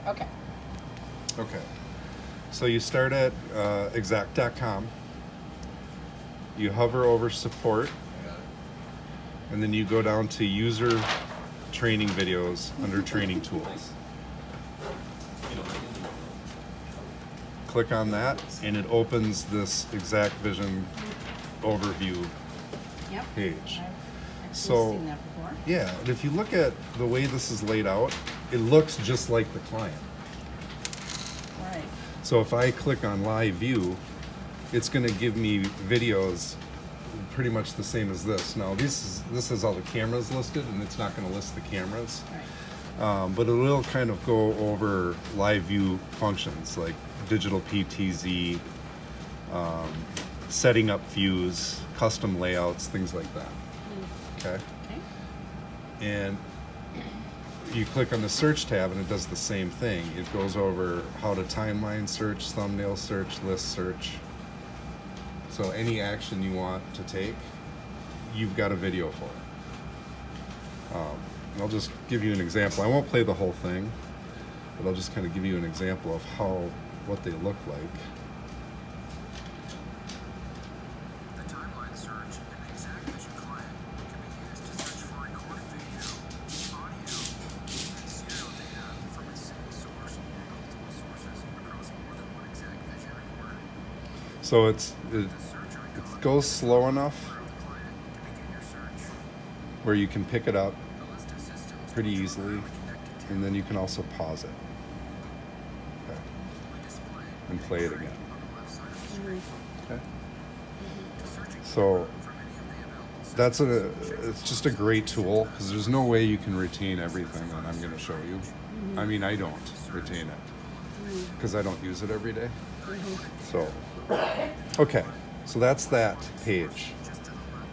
Okay. Okay. So you start at exact.com. You hover over support, and then you go down to user training videos under training tools. Click on that, and it opens this Exact Vision overview page. I've So, seen that before. yeah, and if you look at the way this is laid out, it looks just like the client. Right. So if I click on live view, it's going to give me videos pretty much the same as this. Now this has all the cameras listed, and it's not going to list the cameras. Right. But it will kind of go over live view functions like digital PTZ, setting up views, custom layouts, things like that. Okay? Okay. And you click on the search tab and it does the same thing. It goes over how to timeline search, thumbnail search, list search. So any action you want to take, you've got a video for it. I'll just give you an example. I won't play the whole thing, but I'll just kind of give you an example of what they look like. The timeline search in the Exact Vision client can be used to search for recorded video, audio, and serial data from a single source or multiple sources across more than one Exact Vision recorder. So it The search icon goes slow enough of the client to begin your search. where you can pick it up The list of systems pretty which easily, are connected to and then you can also pause it. Okay. will be displayed And play it again. on the left side of the screen. Okay. To search a So from any of the available it's just a great tool because there's no way you can retain everything that I'm going to show you. I mean, I don't retain it because I don't use it every day. So, okay, so that's that page.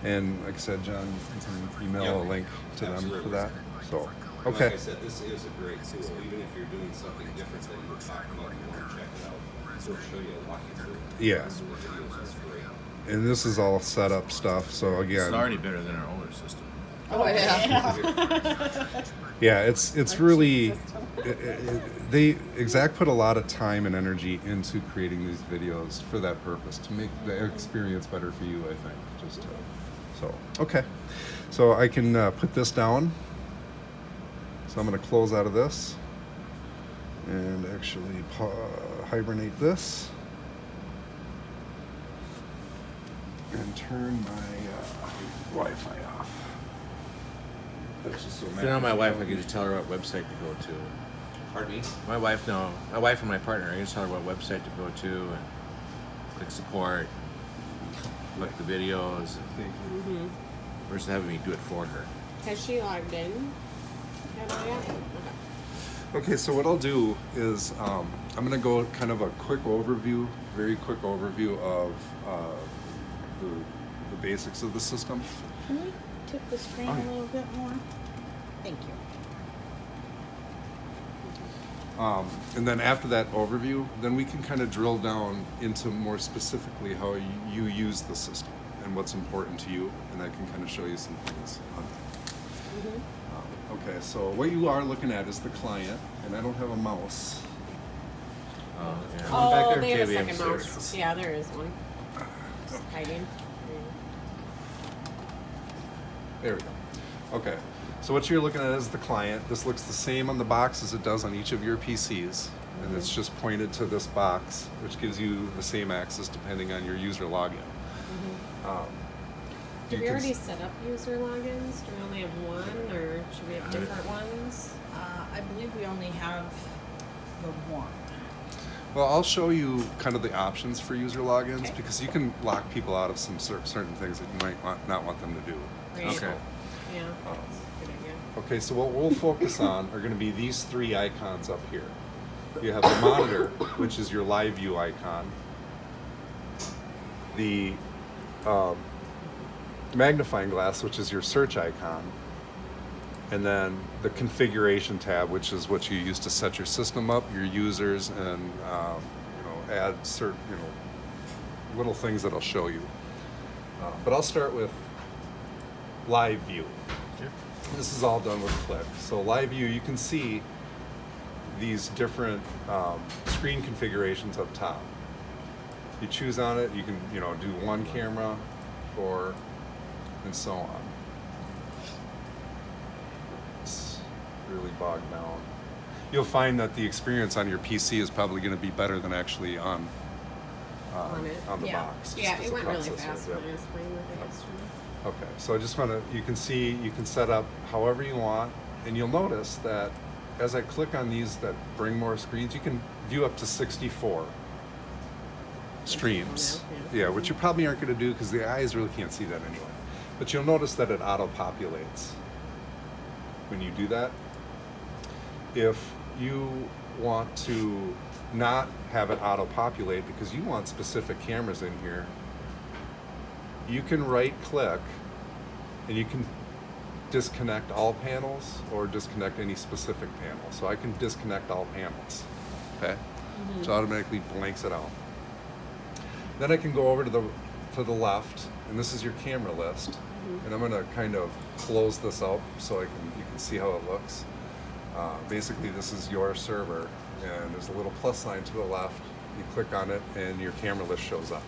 And like I said, John, you can email a link to them for that. So, Like okay. I said, this is a great tool. Even if you're doing something different than we're talking about, you want to check it out. It'll show you a walk you through. Yeah. This videos is great. And this is all set up stuff. So It's again, already better than our older system. Oh, yeah. yeah, it's really they Exact put a lot of time and energy into creating these videos for that purpose, to make the experience better for you, I think. So okay, so I can put this down. So I'm going to close out of this and actually hibernate this and turn my Wi-Fi off. That's just so If you're not my wife, I can just tell her what website to go to. Pardon me? My wife and my partner, I can just tell her what website to go to and click support, look at the videos, versus having me do it for her. Has she logged in? Okay, so what I'll do is I'm going to go kind of a quick overview, very quick overview of the basics of the system. Can we tip the screen Oh, a yeah. little bit more? Thank you. And then after that overview, then we can kind of drill down into more specifically how you use the system and what's important to you, and I can kind of show you some things on that. Okay, so what you are looking at is the client, and I don't have a mouse. Oh, yeah. Oh, Back there, they have a KBM second service. mouse. Yeah, there is one. Just hiding. There we go. Okay, so what you're looking at is the client. This looks the same on the box as it does on each of your PCs, and it's just pointed to this box, which gives you the same access depending on your user login. Did You we can already s- set up user logins? Do we only have one, or should we have different ones? I believe we only have the one. Well, I'll show you kind of the options for user logins Okay. because you can lock people out of some certain things that you might not want them to do. Right. Okay. Yeah, that's a good idea. Okay, so what we'll focus on are going to be these three icons up here. You have the monitor, which is your live view icon, the magnifying glass, which is your search icon, and then the configuration tab, which is what you use to set your system up, your users, and add certain little things that I'll show you. But I'll start with live view. This is all done with click. So live view, you can see these different screen configurations up top. You choose on it, you can, you know, do 1 camera, 4, and so on. It's really bogged down. You'll find that the experience on your PC is probably going to be better than actually on the Yeah. box. just Yeah, 'cause it the went really processor, fast yep. when I was playing with it yesterday. Okay, so I just want to, you can see, you can set up however you want, and you'll notice that as I click on these that bring more screens, you can view up to 64 streams. Yeah. Yeah, which you probably aren't going to do because the eyes really can't see that anyway. But you'll notice that it auto-populates when you do that. If you want to not have it auto-populate because you want specific cameras in here, you can right-click and you can disconnect all panels or disconnect any specific panel. So I can disconnect all panels, okay? So it automatically blanks it out. Then I can go over to the left, and this is your camera list. And I'm gonna kind of close this out so you can see how it looks. Basically, this is your server, and there's a little plus sign to the left. You click on it, and your camera list shows up.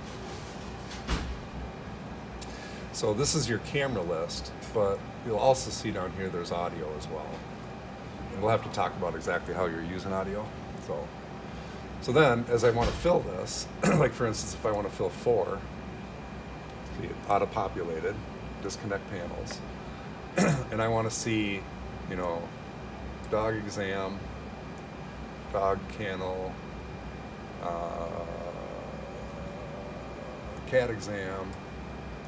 So this is your camera list, but you'll also see down here there's audio as well. And we'll have to talk about exactly how you're using audio. So then, as I want to fill this, like for instance, if I want to fill 4, see it auto-populated, disconnect panels, and I want to see, you know, dog exam, dog kennel, cat exam,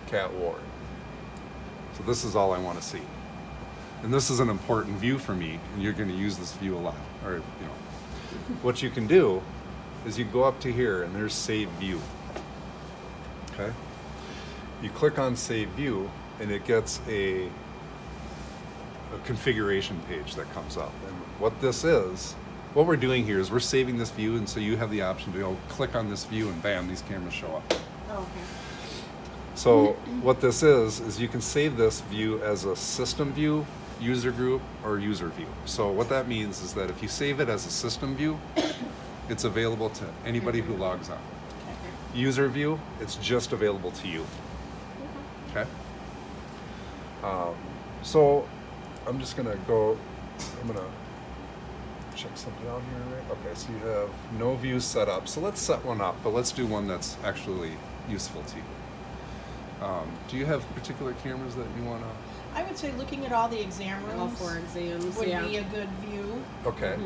cat ward. So this is all I want to see. And this is an important view for me, and you're going to use this view a lot. Or, you know, what you can do is you go up to here, and there's Save View. Okay? You click on Save View, and it gets a configuration page that comes up. And what this is, what we're doing here is we're saving this view, and so you have the option to go click on this view, and bam, these cameras show up. Oh, okay. So what this is you can save this view as a system view, user group, or user view. So what that means is that if you save it as a system view, it's available to anybody who logs on. User view, it's just available to you. Okay? So I'm just gonna go, I'm gonna check something out here, right? Okay, so you have no views set up. So let's set one up, but let's do one that's actually useful to you. Do you have particular cameras that you want to? I would say looking at all the exam rooms All 4 exams, would yeah. be a good view. Okay.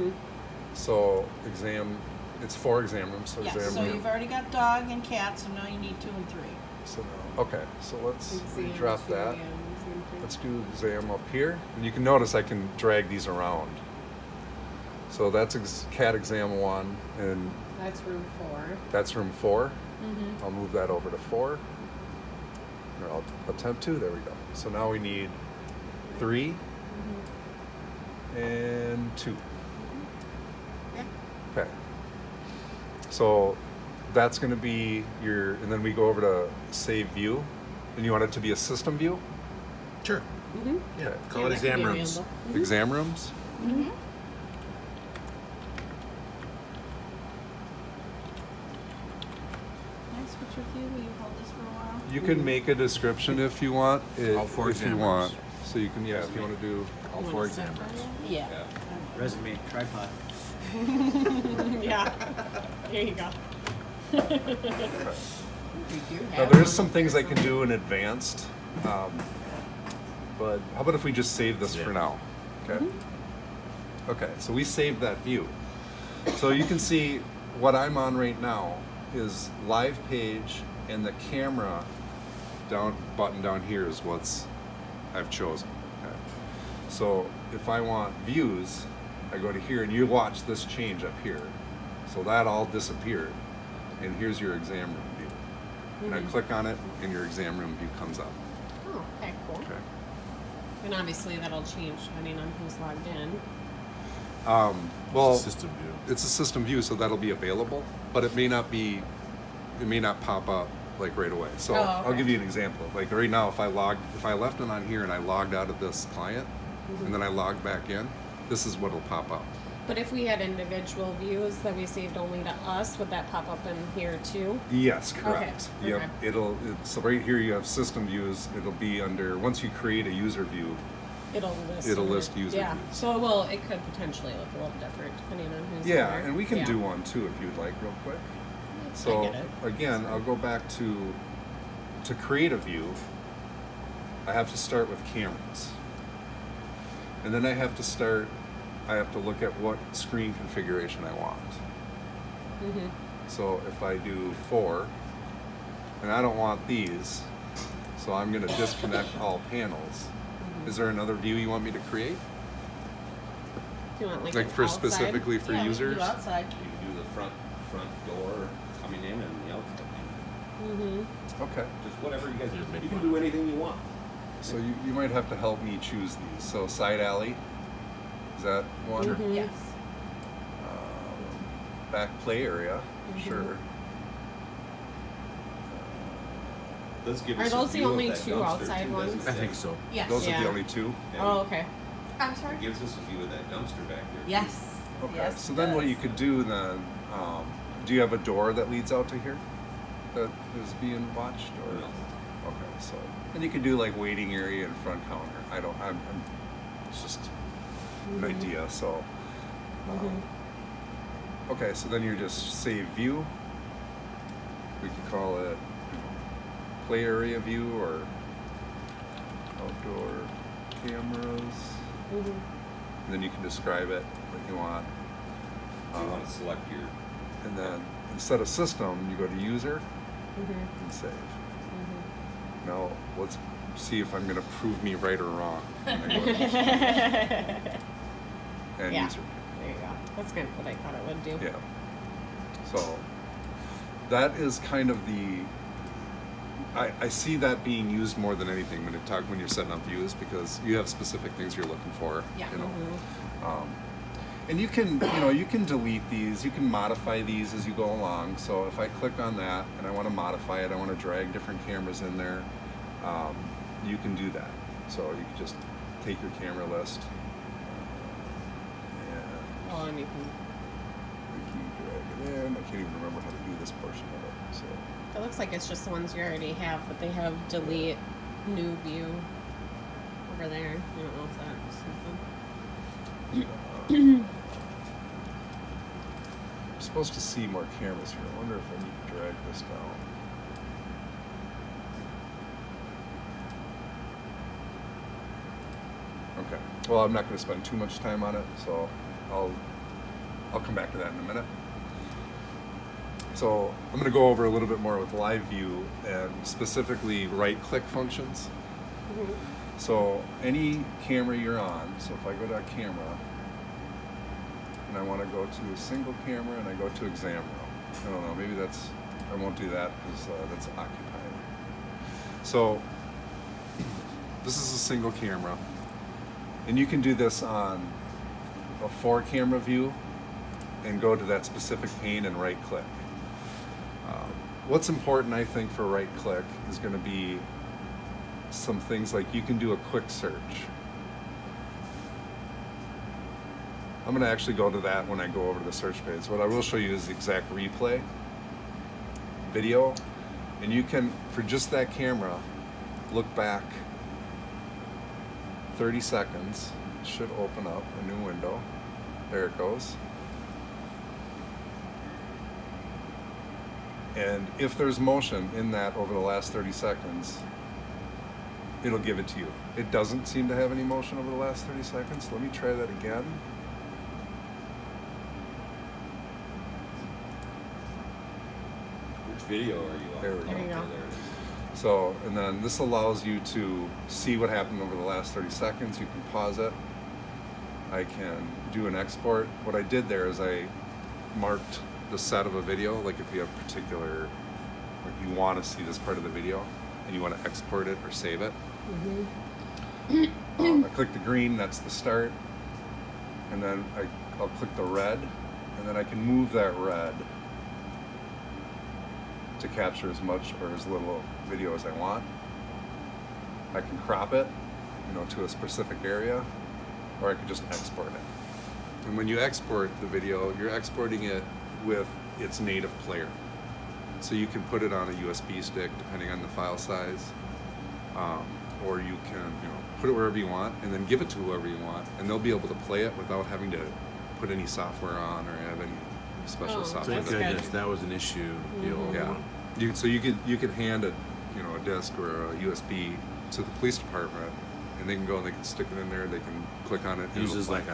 So it's 4 exam rooms. So Yes, exam so room. you've already got dog and cat, so now you need 2 and 3. So now, okay, so let's Exam, drop 2, that. yeah, exam 3. Let's do exam up here, and you can notice I can drag these around. So that's cat exam 1, and That's room 4. that's room 4. I'll move that over to 4. Or I'll attempt 2. There we go. So now we need 3 and 2. Okay. So that's going to be your, and then we go over to Save View, and you want it to be a system view? Sure. Yeah. Okay. Call it that could exam be rooms. available. Exam rooms? Can I switch with you? Will you hold this for a while? You can make a description if you want. All 4 if you exam want. rooms. So you can, yeah, if you want to do. All You 4 wanna set exam that rooms. up? Yeah. Resume, tripod. Yeah. There you go. We do Now have there's some things I can do in advanced, but how about if we just save this for now? Okay. Okay, so we saved that view. So you can see what I'm on right now is live page, and the camera button down here is what's I've chosen. Okay. So if I want views, I go to here, and you watch this change up here. So that all disappeared, and here's your exam room view. And I click on it, and your exam room view comes up. Oh, okay, cool. Okay. And obviously that'll change depending on who's logged in. Well, It's a system view. it's a system view, so that'll be available, but it may not pop up like right away. So Oh, I'll okay. give you an example. Like right now, if I left it on here and I logged out of this client, and then I logged back in, this is what'll pop up. But if we had individual views that we saved only to us, would that pop up in here too? Yes, correct. Okay, Yep. okay. So right here you have system views. It'll be under, once you create a user view, It'll list. It'll it. list user Yeah. views. So well, it could potentially look a little different depending on who's in yeah, there. and we can Yeah. do one too if you'd like real quick. So get it. again, I'll go back to create a view, I have to start with cameras. And then I have to look at what screen configuration I want. Mm-hmm. So if I do 4, and I don't want these, so I'm going to disconnect all panels. Is there another view you want me to create? Do you want like, Like an for outside? specifically for Yeah, we can users? do outside. You can do the front door coming in and the outside. Mm-hmm. Okay. Just whatever you guys Just make You can one. do anything you want. So you might have to help me choose these. So side alley, is that one? Sure. Mhm. Yes. Back play area, sure. It does give Are us a those the view of only that two dumpster, outside too, ones? doesn't I it? think so. Yes. Those are Yeah. the only 2? Yeah. Oh, okay. I'm sorry? It gives us a view of that dumpster back there. Yes. Okay. Yes, So it then what does. you could do then, do you have a door that leads out to here that is being watched or? No. Okay, so, and you could do like waiting area and front counter. I'm it's just an idea, so. Okay, so then you just save view. We could call it play area view or outdoor cameras. Mm-hmm. And then you can describe it what you want. So you want to select your. And then instead of system, you go to user Mm-hmm. and save. Now let's see if I'm going to prove me right or wrong. When I go to user. And Yeah. user. There you go. That's kind of what I thought it would do. Yeah. So that is kind of the. I see that being used more than anything when you're setting up views because you have specific things you're looking for. Yeah. You know. And you can delete these, you can modify these as you go along. So if I click on that and I want to modify it, I want to drag different cameras in there, you can do that. So you can just take your camera list and Oh, and you can. we can drag it in. I can't even remember how to do this portion of it. So It looks like it's just the ones you already have, but they have delete new view over there. I don't know if that's something. I'm supposed to see more cameras here. I wonder if I need to drag this down. Okay. Well, I'm not going to spend too much time on it, so I'll come back to that in a minute. So I'm going to go over a little bit more with live view and specifically right-click functions. So any camera you're on, so if I go to a camera and I want to go to a single camera and I go to exam room, I don't know, maybe I won't do that because that's occupied. So this is a single camera and you can do this on a 4-camera view and go to that specific pane and right-click. What's important, I think, for right-click is going to be some things like you can do a quick search. I'm going to actually go to that when I go over to the search page. What I will show you is the exact replay video, and you can, for just that camera, look back 30 seconds. It should open up a new window. There it goes. And if there's motion in that over the last 30 seconds, it'll give it to you. It doesn't seem to have any motion over the last 30 seconds. Let me try that again. Which video are you on? There we go. There you go. Okay, there it is. So, and then this allows you to see what happened over the last 30 seconds. You can pause it. I can do an export. What I did there is I marked the set of a video, like if you have particular, like you want to see this part of the video and you want to export it or save it. I click the green, that's the start. And then I'll click the red, and then I can move that red to capture as much or as little video as I want. I can crop it, to a specific area, or I could just export it. And when you export the video, you're exporting it with its native player. So you can put it on a USB stick, depending on the file size, or you can, put it wherever you want, and then give it to whoever you want, and they'll be able to play it without having to put any software on or have any special software. Thank goodness that was an issue. The old Yeah. one. You could hand a disc or a USB to the police department, and they can go and they can stick it in there. They can click on it. It uses like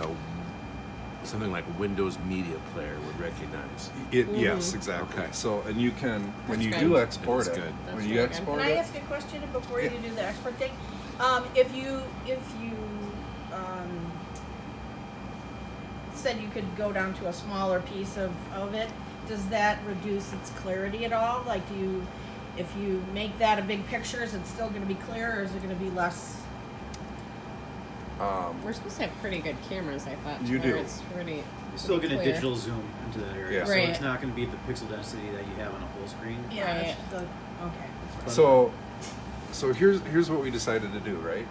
something like Windows Media Player would recognize. Yes, exactly. Okay. So, and you can when That's you good. do export That's it, good. when That's you really good. export Can I it, ask a question before Yeah. you do the export thing? If you said you could go down to a smaller piece of it, does that reduce its clarity at all? Like, if you make that a big picture, is it still going to be clear, or is it going to be less? We're supposed to have pretty good cameras, I thought. You to where do. It's pretty. You still get a clear. digital zoom into that area, Yeah. so Right. it's not going to be the pixel density that you have on a full screen. Yeah. Right. Okay. So here's what we decided to do, right?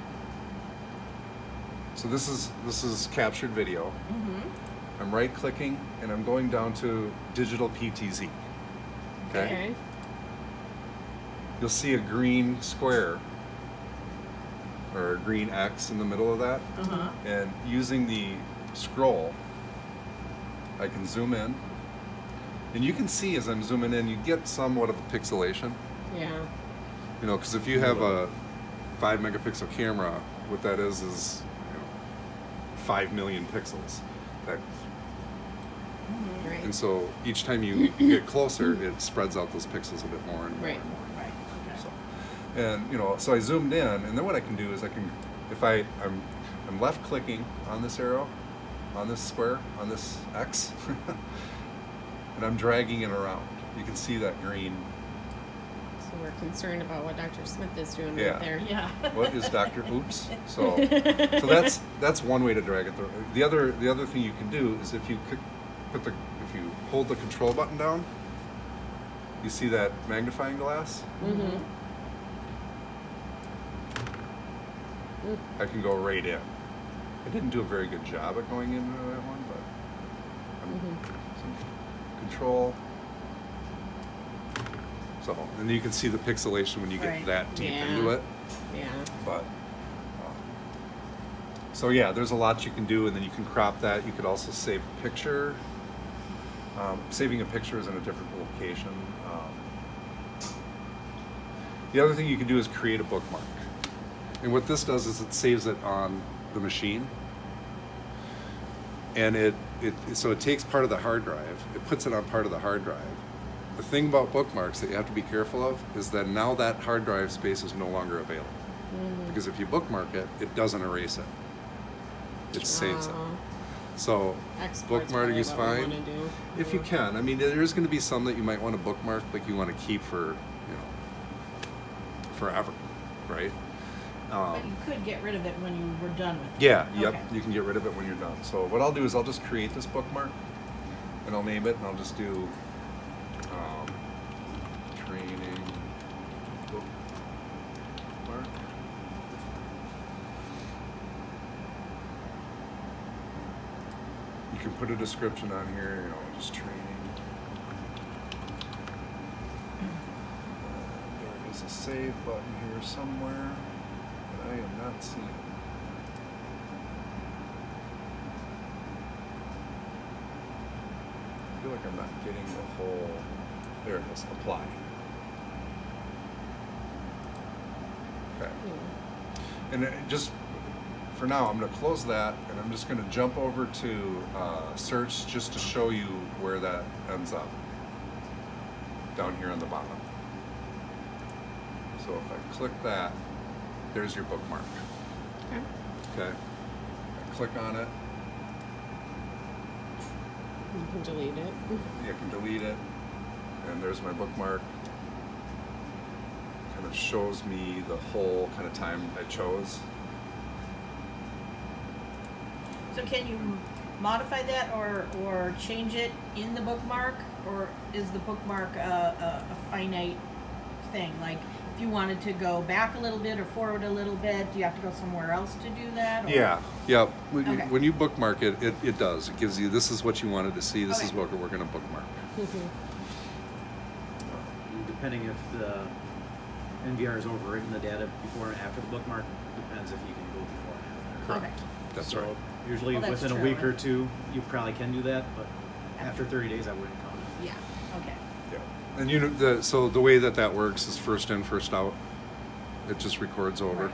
So this is captured video. Mm-hmm. I'm right clicking and I'm going down to digital PTZ. Okay. You'll see a green square or a green X in the middle of that. Uh-huh. And using the scroll, I can zoom in. And you can see as I'm zooming in, you get somewhat of a pixelation. Yeah. Because if you have a 5 megapixel camera, what that is 5 million pixels. That, Right. and so each time you get closer, it spreads out those pixels a bit more and more Right. and more. Right. Okay. So, and so I zoomed in, and then what I can do is if I'm left clicking on this arrow, on this square, on this X, and I'm dragging it around. You can see that green. So we're concerned about what Dr. Smith is doing Yeah. right there. Yeah. What is Dr. Oops? So that's one way to drag it through. The other thing you can do is if you hold the control button down, you see that magnifying glass? Mm-hmm. I can go right in. I didn't do a very good job at going into that one, but some control. So, and you can see the pixelation when you get Right. that deep Yeah. into it. Yeah. But so yeah, there's a lot you can do, and then you can crop that. You could also save a picture. Saving a picture is in a different location. The other thing you can do is create a bookmark. And what this does is it saves it on the machine. And so it takes part of the hard drive, it puts it on part of the hard drive. The thing about bookmarks that you have to be careful of is that now that hard drive space is no longer available. Because if you bookmark it, it doesn't erase it. It saves it. So Export's bookmarking probably is what we fine wanna do. if you can. I mean, there's going to be some that you might want to bookmark, like you want to keep for forever, right? But you could get rid of it when you were done with it. Yeah, yep. Okay. You can get rid of it when you're done. So what I'll do is I'll just create this bookmark, and I'll name it, and I'll just do training bookmark. You can put a description on here, just training. There is a save button here somewhere that I am not seeing. I feel like I'm not getting the whole. There it is. Apply. Okay. And just for now, I'm going to close that, and I'm just going to jump over to search just to show you where that ends up. Down here on the bottom. So if I click that, there's your bookmark. Okay. Okay. I click on it. You can delete it. You can delete it, and there's my bookmark. Kind of shows me the whole kind of time I chose. So can you modify that or change it in the bookmark, or is the bookmark a finite thing? Like if you wanted to go back a little bit or forward a little bit, do you have to go somewhere else to do that? Or? Yeah. When, Okay. when you bookmark it, it does. It gives you, this is what you wanted to see. This Okay. is what we're going to bookmark. Depending if the NVR has overwritten the data before and after the bookmark, depends if you can go before and after. Okay. That's So right. usually Well, that's within a true. week or two, you probably can do that, but after 30 days, I wouldn't count it. Yeah. Okay. Yeah. And you know, so the way that works is first in, first out. It just records over. Right.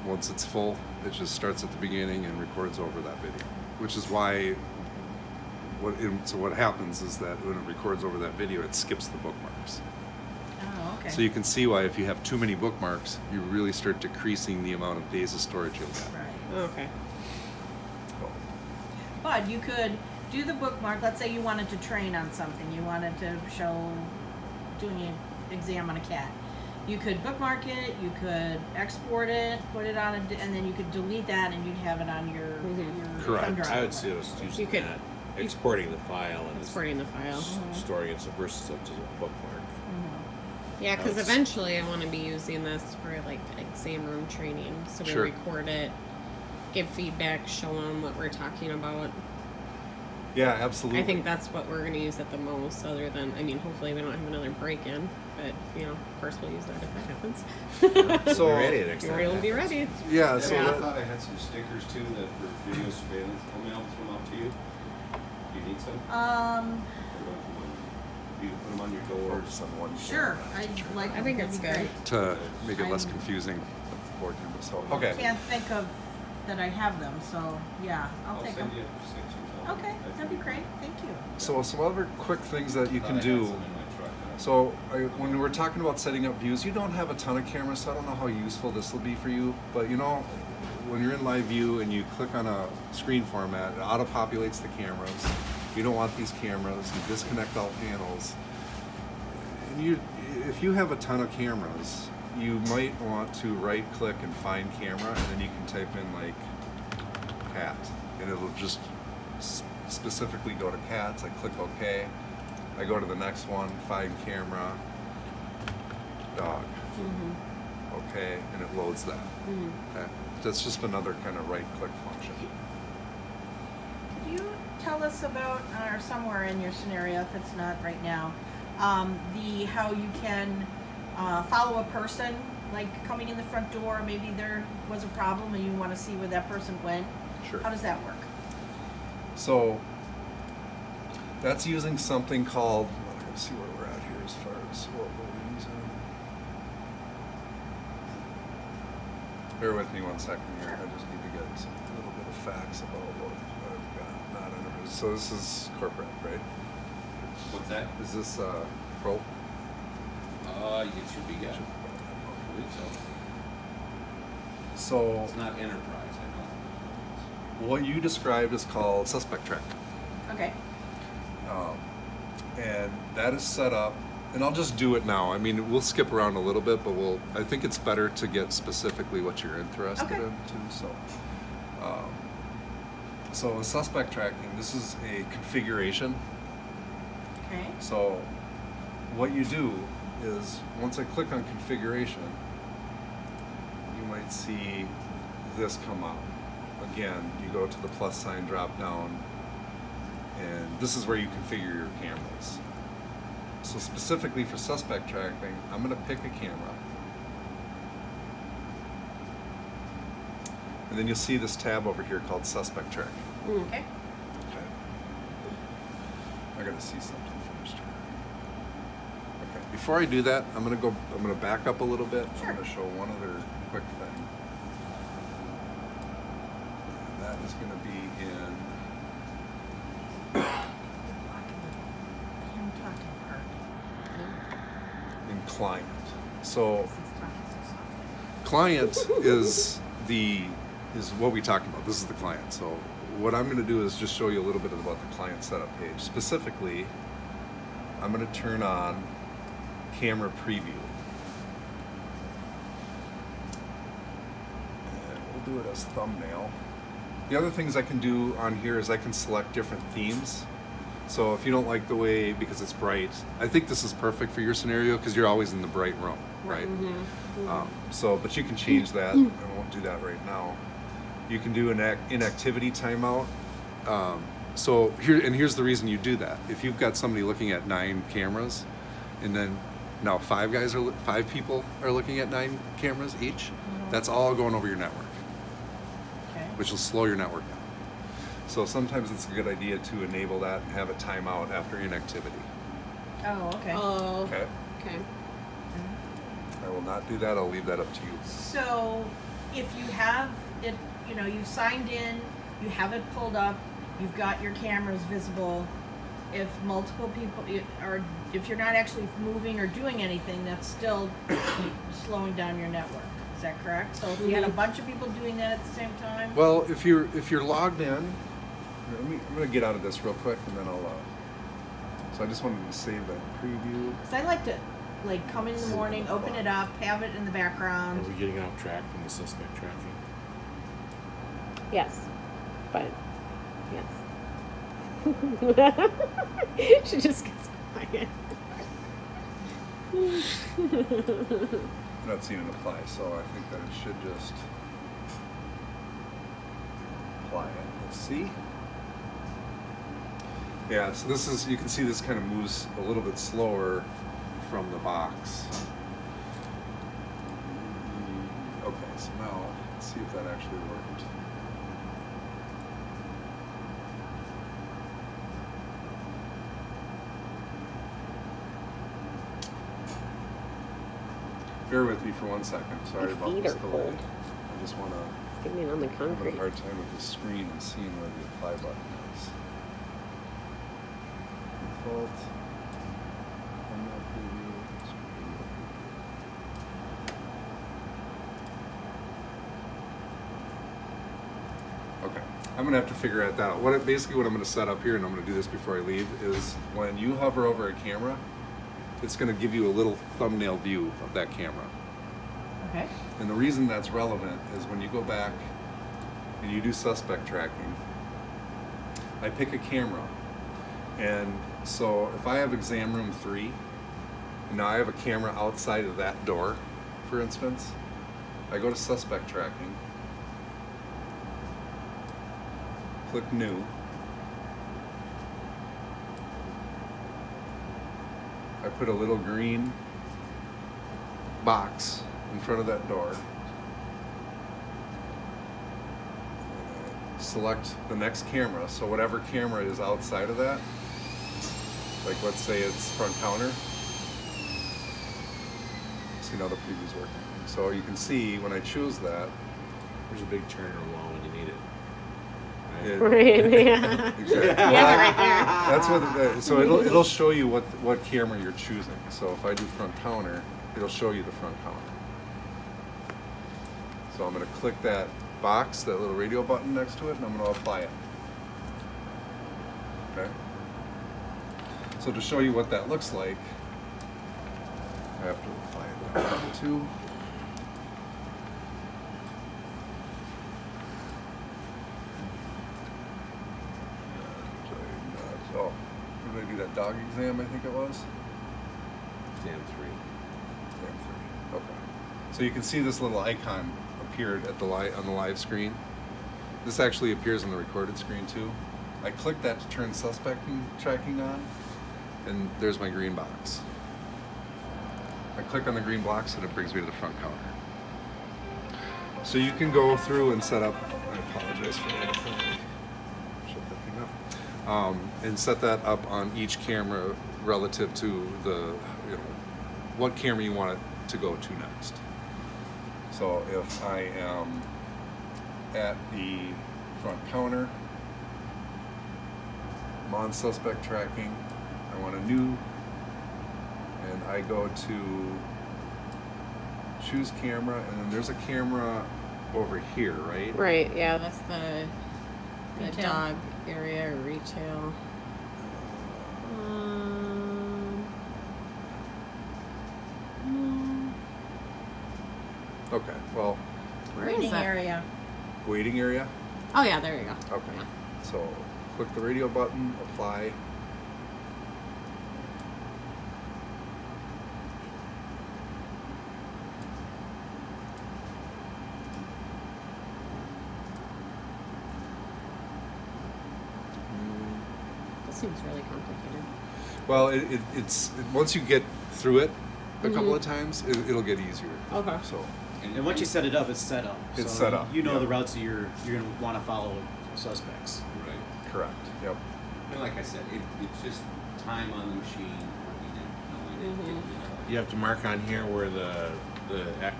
Once it's full, it just starts at the beginning and records over that video. Which is why, so what happens is that when it records over that video, it skips the bookmarks. Oh, okay. So you can see why if you have too many bookmarks, you really start decreasing the amount of days of storage you'll get. Right. Okay. But you could do the bookmark. Let's say you wanted to train on something. You wanted to show doing an exam on a cat. You could bookmark it. You could export it, put it on, and then you could delete that, and you'd have it on your Correct. thumb drive. I would see us using You could- that, exporting the file and Exporting the file. storing it versus up to the bookmark. Yeah, because That's- eventually I want to be using this for like exam room training. So we Sure. record it, give feedback, show them what we're talking about. Yeah, absolutely. I think that's what we're going to use it the most, other than, I mean, hopefully we don't have another break in, but, you know, of course we'll use that if that happens. So- We'll be ready next time. We'll it be happens. ready. Yeah, So so I that, thought I had some stickers too that were video surveillance. I'll throw them out to you. Do you need some? Or don't you want them? You put them on your doors. focus on one Sure. camera I like. I think that'd it's be good. great. to make it less I'm- confusing with the board members. So, I okay. can't think of that I have them, so yeah, I'll take them. send you 6 or something. Okay, that'd be great. Thank you. So some other quick things that you Thought can I had do. some in my truck. So when we're talking about setting up views, you don't have a ton of cameras, so I don't know how useful this will be for you. But you know, when you're in live view and you click on a screen format, it auto-populates the cameras. You don't want these cameras. You disconnect all panels. And if you have a ton of cameras, you might want to right-click and find camera, and then you can type in like cat, and it'll just specifically go to cats. I click OK. I go to the next one, find camera, dog. Okay, and it loads that. Okay, that's just another kind of right-click function. Could you tell us about, or somewhere in your scenario, if it's not right now, how you can follow a person, like coming in the front door, maybe there was a problem and you want to see where that person went? Sure. How does that work? So that's using something called. I'm going to see where we're at here as far as what we're using. Bear with me 1 second here. I just need to get some little bit of facts about what I've got. Not under. So this is corporate, right? What's that? Is this pro? It should be, yeah. I believe so. So It's not enterprise, I know. what you described is called suspect tracking. Okay. And that is set up, and I'll just do it now. I mean, we'll skip around a little bit, but I think it's better to get specifically what you're interested Okay. in too. So suspect tracking, this is a configuration. Okay. So what you do is, once I click on configuration, you might see this come up. Again, you go to the plus sign drop down, and this is where you configure your cameras. So specifically for suspect tracking, I'm going to pick a camera. And then you'll see this tab over here called suspect tracking. Okay. Okay. I gotta see something first here. Okay. Before I do that, I'm gonna back up a little bit. Sure. I'm gonna show one other quick thing. And that is gonna be I'm talking part. in client. So It's talking so softly. client is what we talked about. This is the client. So what I'm going to do is just show you a little bit about the client setup page. Specifically, I'm going to turn on camera preview. And we'll do it as thumbnail. The other things I can do on here is I can select different themes. So if you don't like the way, because it's bright, I think this is perfect for your scenario because you're always in the bright room, right? But you can change that. I won't do that right now. You can do an inactivity timeout. Here's the reason you do that. If you've got somebody looking at 9 cameras, and then now 5 people are looking at 9 cameras each, that's all going over your network, which will slow your network down. So sometimes it's a good idea to enable that and have a timeout after inactivity. Oh, okay. Oh. Okay. Okay. I will not do that. I'll leave that up to you. So if you have it, you've signed in, you have it pulled up, you've got your cameras visible. If multiple people if you're not actually moving or doing anything, that's still slowing down your network. Is that correct? So if you had a bunch of people doing that at the same time? Well, if you're logged in, I'm going to get out of this real quick, and then I'll. So I just wanted to save that preview. Because I like to come in the morning, open it up, have it in the background. Are we getting off track from the suspect tracking? Yes, but yes. She just gets quiet. I'm not seeing it apply, so I think that it should just apply it. Let's see. Yeah, so you can see this kind of moves a little bit slower from the box. Okay, so now let's see if that actually worked. Bear with me for 1 second. Sorry about feet this are delay. cold. I just want to. Standing on the I'm having concrete. a hard time with the screen and seeing where the apply button is. Default. Thumbnail preview. Okay, I'm gonna have to figure that out. Basically what I'm gonna set up here, and I'm gonna do this before I leave, is when you hover over a camera, it's gonna give you a little thumbnail view of that camera. Okay. And the reason that's relevant is when you go back and you do suspect tracking, I pick a camera. And so if I have exam room 3, and now I have a camera outside of that door, for instance, I go to suspect tracking, click new, I put a little green box in front of that door. Select the next camera, so whatever camera is outside of that, like let's say it's front counter. See now the preview's working. So you can see when I choose that, There's a big turn on the wall when you need it. it, Right, yeah. exactly. Yeah, right there. That's what. So it'll show you what camera you're choosing. So if I do front counter, it'll show you the front counter. So I'm going to click that box, that little radio button next to it, and I'm going to apply it. Okay. So to show you what that looks like, I have to apply it now too. Oh, did I do that dog exam? I think it was. Exam 3. Exam 3. Okay. So you can see this little icon appeared at on the live screen. This actually appears on the recorded screen too. I click that to turn suspect tracking on, and there's my green box. I click on the green box and it brings me to the front counter. So you can go through and set up, I apologize for that, shut that thing up, and set that up on each camera relative to the, what camera you want it to go to next. So if I am at the front counter, I'm on suspect tracking, I want a new, and I go to choose camera, and then there's a camera over here, right? Right, yeah, that's the Retail. dog area or retail. Okay, well, Where is Waiting that? area. waiting area. Oh yeah, there you go. Okay, so click the radio button, apply, seems really complicated. Well, it's once you get through it a couple of times, it'll get easier. Okay. So And once you set it up, it's set up. It's So set up, You know yep. the routes that you're going to want to follow suspects. Right. correct. Yep. And like I said, it's just time on the machine working it, knowing it. You have to mark on here where the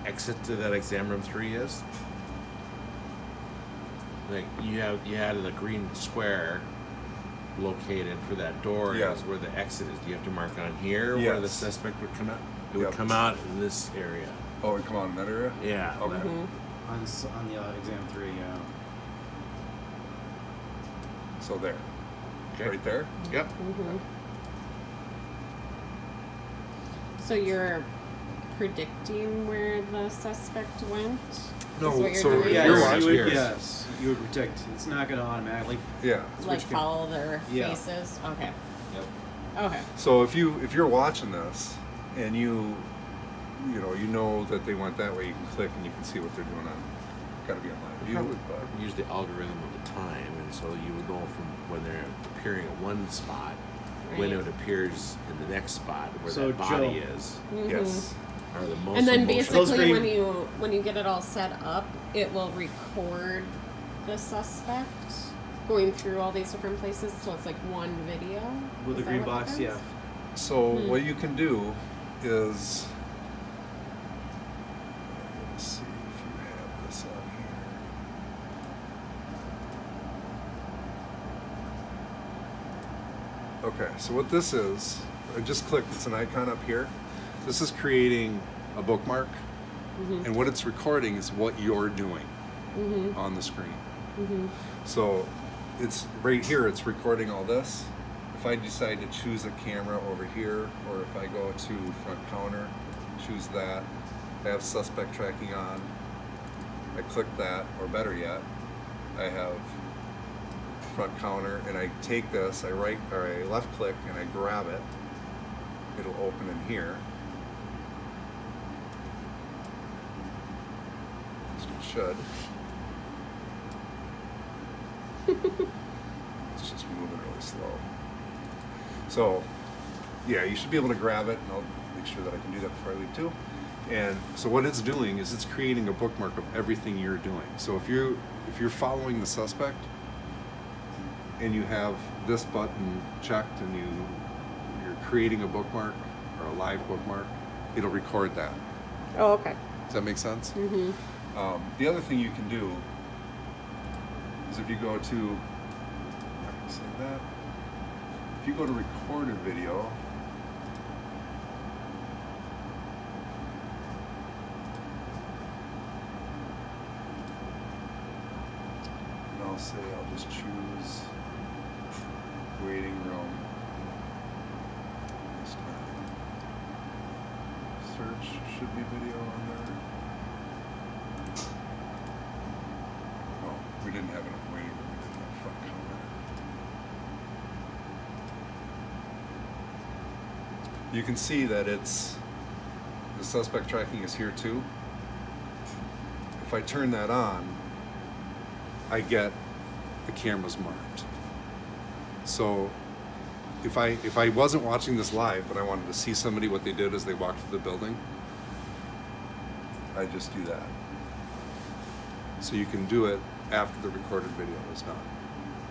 exit to that exam room 3 is. Like you had a green square located for that door Yeah. is where the exit is. Do you have to mark on here where the Yes. suspect would come out? It would Yep. come out in this area. Oh, we come on in that area? Yeah. Okay. that- On the exam 3, yeah. So there. Okay. Right there? Yep. So you're predicting where the suspect went? No, Is what you're so doing? Yeah, Yes, you're watching. yes, you would predict. It's not going to automatically. Yeah. Like switch follow their Yeah. faces? Okay. Yep. Okay. So if you're watching this and you know that they went that way, you can click and you can see what they're doing on. Got to be on live view, Probably but use the algorithm of the time, and so you would know from when they're appearing at one spot when Right. it appears in the next spot where So, that body Joe- is, yes. or the most. And then emotional- Those basically green- when you get it all set up, it will record the suspect going through all these different places, so it's like one video. With the Is that green what box, happens? yeah. So what you can do is, let's see if you have this on here. Okay, so what this is, I just clicked, it's an icon up here. This is creating a bookmark, and what it's recording is what you're doing on the screen. So it's right here, it's recording all this. If I decide to choose a camera over here, or if I go to front counter, choose that, I have suspect tracking on, I click that, or better yet, I have front counter, and I take this, I left click, and I grab it. It'll open in here. It should. It's just moving really slow. So, yeah, you should be able to grab it, and I'll make sure that I can do that before I leave too. And so what it's doing is it's creating a bookmark of everything you're doing. So if you're following the suspect and you have this button checked and you're creating a bookmark or a live bookmark, it'll record that. Oh, okay. Does that make sense? The other thing you can do is if you go to, I can say that. If you go to recorded video, and I'll say I'll just choose waiting room this time. Search should be video on there. Oh, we didn't have it on waiting room, we didn't have front counter. You can see that it's, the suspect tracking is here too. If I turn that on, I get the cameras marked. So if I wasn't watching this live, but I wanted to see somebody what they did as they walked through the building, I just do that. So you can do it after the recorded video is done.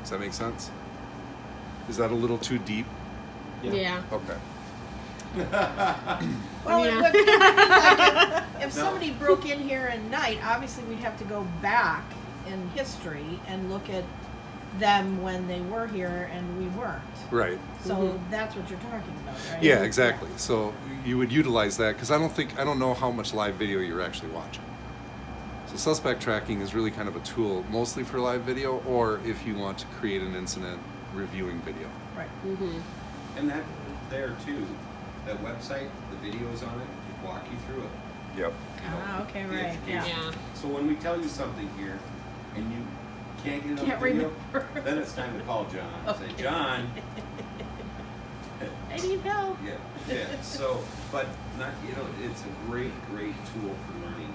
Does that make sense? Is that a little too deep? Yeah. Okay. Well, Yeah. it would be like if somebody broke in here at night, obviously we'd have to go back in history and look at them when they were here and we weren't. Right. So that's what you're talking about, right? Yeah, exactly. So you would utilize that because I don't know how much live video you're actually watching. So suspect tracking is really kind of a tool mostly for live video, or if you want to create an incident reviewing video. Right. And that there too, that website, the videos on it, walk you through it. Yep. Ah, okay, the right. education. Yeah. Yeah. So when we tell you something here and you can't get it on Can't video, remember. then it's time to call John and say, Okay. John, I need help. yeah. So, but not, it's a great tool for learning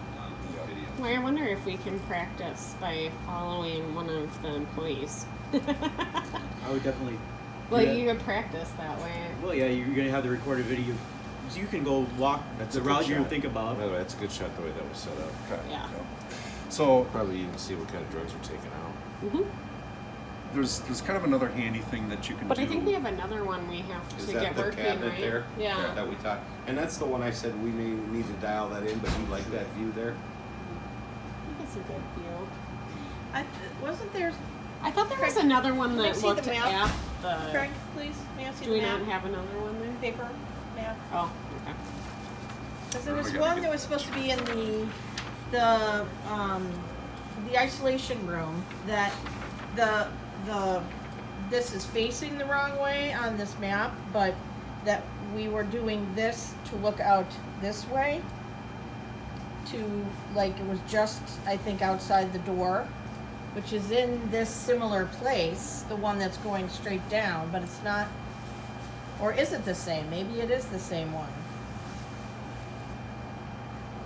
these Yeah. videos. Well, I wonder if we can practice by following one of the employees. I would definitely Well, Yeah. you can practice that way. Well, yeah, you're gonna have the recorded video, so you can go walk That's the a good route you shot. think about. By the way, that's a good shot the way that was set up. Okay. Yeah. So Probably even see what kind of drugs are taken out. Hmm. there's kind of another handy thing that you can But do. I think we have another one we have Is to that get the working, cabinet right? there? Yeah. That we talked, and that's the one I said we may need to dial that in, but you like that view there? I think it's a good view. Wasn't there? I thought there was Craig, another one can I that see the looked map? at the. Craig, please, may I see Do the we map? not have another one there? Paper map. Oh, okay. Because there Where was am I gonna one get that was supposed to be in the isolation room that this is facing the wrong way on this map, but that we were doing this to look out this way to, like, it was just, I think, outside the door, which is in this similar place, the one that's going straight down, but it's not, or is it the same? Maybe it is the same one.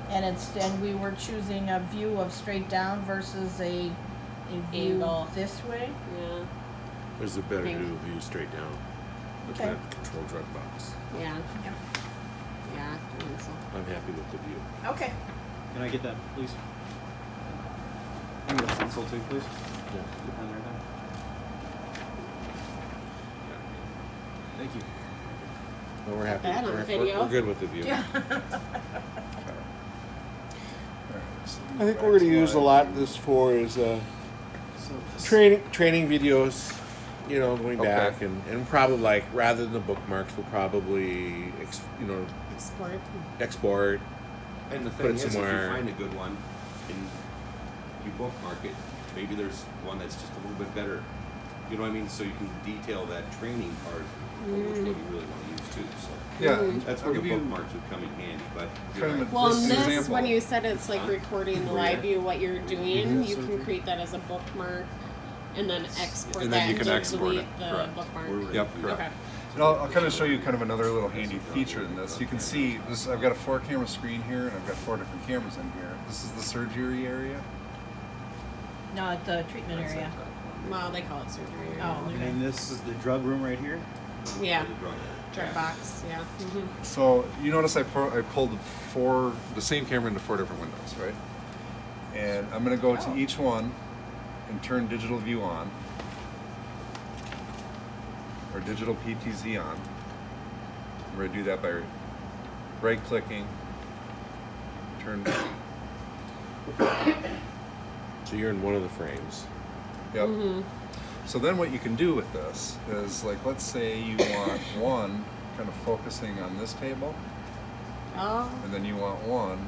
And we were choosing a view of straight down versus a view Angle. this way. Yeah. There's a better Think- view straight down. Looking Okay. at the control drug box. Yeah. Yep. Yeah. I think so. I'm happy with the view. Okay. Can I get that, please? Give me the pencil too, please. Yeah. The pen right there. Thank you. Well, we're happy. that on We're, video. we're good with the view. Yeah. I think we're going to use a lot this for is So training videos, you know, going Okay. back and probably like rather than the bookmarks, we'll probably Sport. export. And the Put thing it is, if you somewhere. find a good one and you bookmark it, maybe there's one that's just a little bit better. You know what I mean? So you can detail that training part, which one you really want to use too. So Yeah, that's I'll where the give you bookmarks would come in handy. But you're kind of right. a- Well, This and this, example. when you said it's like Huh? recording the Oh, yeah. live view, what you're doing, Mhm. you can create that as a bookmark and then export And that then you and can export delete it, the correct. bookmark. Yep, Okay. And I'll kind of show you kind of another little handy feature in this. You can see this. I've got a 4-camera screen here, and I've got 4 different cameras in here. This is the surgery area. No, at the treatment area. Well, they call it surgery. Oh, and then this is the drug room right here. Yeah. The drug. Drug box. Yeah. Hmm. So you notice I pulled the same camera into 4 different windows, right? And I'm going to go to Oh. each one and turn digital view on, or digital PTZ on. I'm going to do that by right-clicking, turn. So you're in one of the frames. Yep. So then what you can do with this is, like, let's say you want one kind of focusing on this table, Oh. and then you want one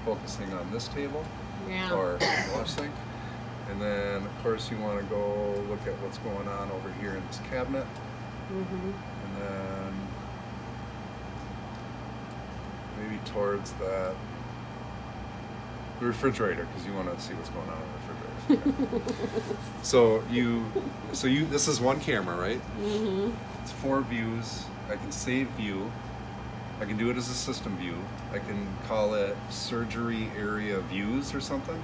focusing on this table, Yeah. or watch thing. And then, of course, you want to go look at what's going on over here in this cabinet. Mm-hmm. And then maybe towards the refrigerator, because you want to see what's going on in the refrigerator. so this is one camera, right? Mm-hmm. It's 4 views. I can save view. I can do it as a system view. I can call it surgery area views or something.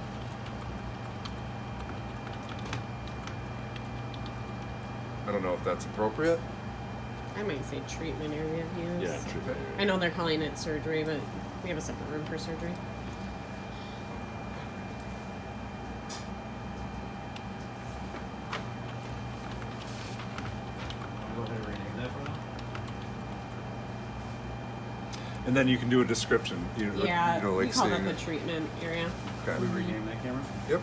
I don't know if that's appropriate. I might say treatment area views. Yeah, treatment I area. know they're calling it surgery, but we have a separate room for surgery. I'll go ahead and rename that for now. And then you can do a description. Yeah, you know, we like call that saying, the treatment area. okay. We rename that camera. Yep.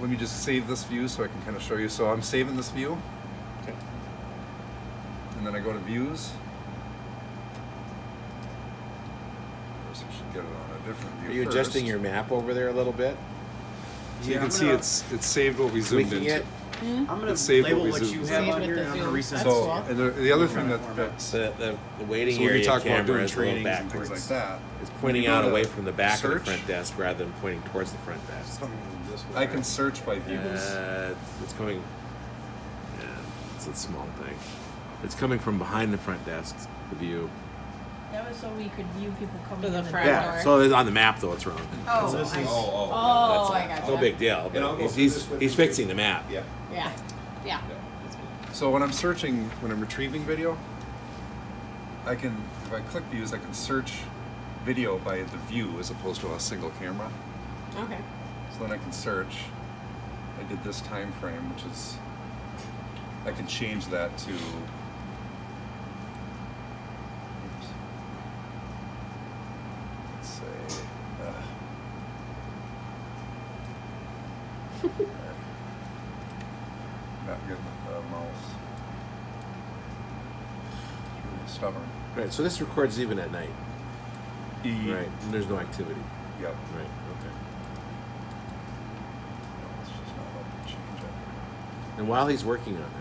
Let me just save this view so I can kind of show you. So I'm saving this view, Okay. and then I go to views. Of course, I should get it on a different view. Are you first. adjusting your map over there a little bit? So you Yeah, can I'm see gonna- it's saved what we zoomed Tweaking into. it? I'm gonna It's saved label what we what you zoomed. have Saved on with here, the and I'm gonna zoom. resend That's it. So, cool. and the other thing Format. that's The waiting so when area you talk about camera doing is a little trainings and backwards. things like that, It's when pointing you go out to away from the back of search, the front desk rather than pointing towards the front desk. This way, I can right? search by views. It's coming. Yeah, it's a small thing. It's coming from behind the front desk. The view. That was so we could view people coming To the in and front out. door. Yeah. So it's on the map though, it's wrong. Oh, So this I is- see. Oh, I got No big deal. And I'll But go through he's this with he's you. fixing the map. Yeah. Yeah. Yeah. That's good. So when I'm searching, when I'm retrieving video, I can, if I click views, I can search video by the view as opposed to a single camera. Okay. So then I can search. I did this time frame, which is, I can change that to, oops. Let's say, not good with the mouse. It's really stubborn. Right. So this records even at night. Right. And there's no activity. Yep. Right. Okay. No, it's just not letting me change it. And while he's working on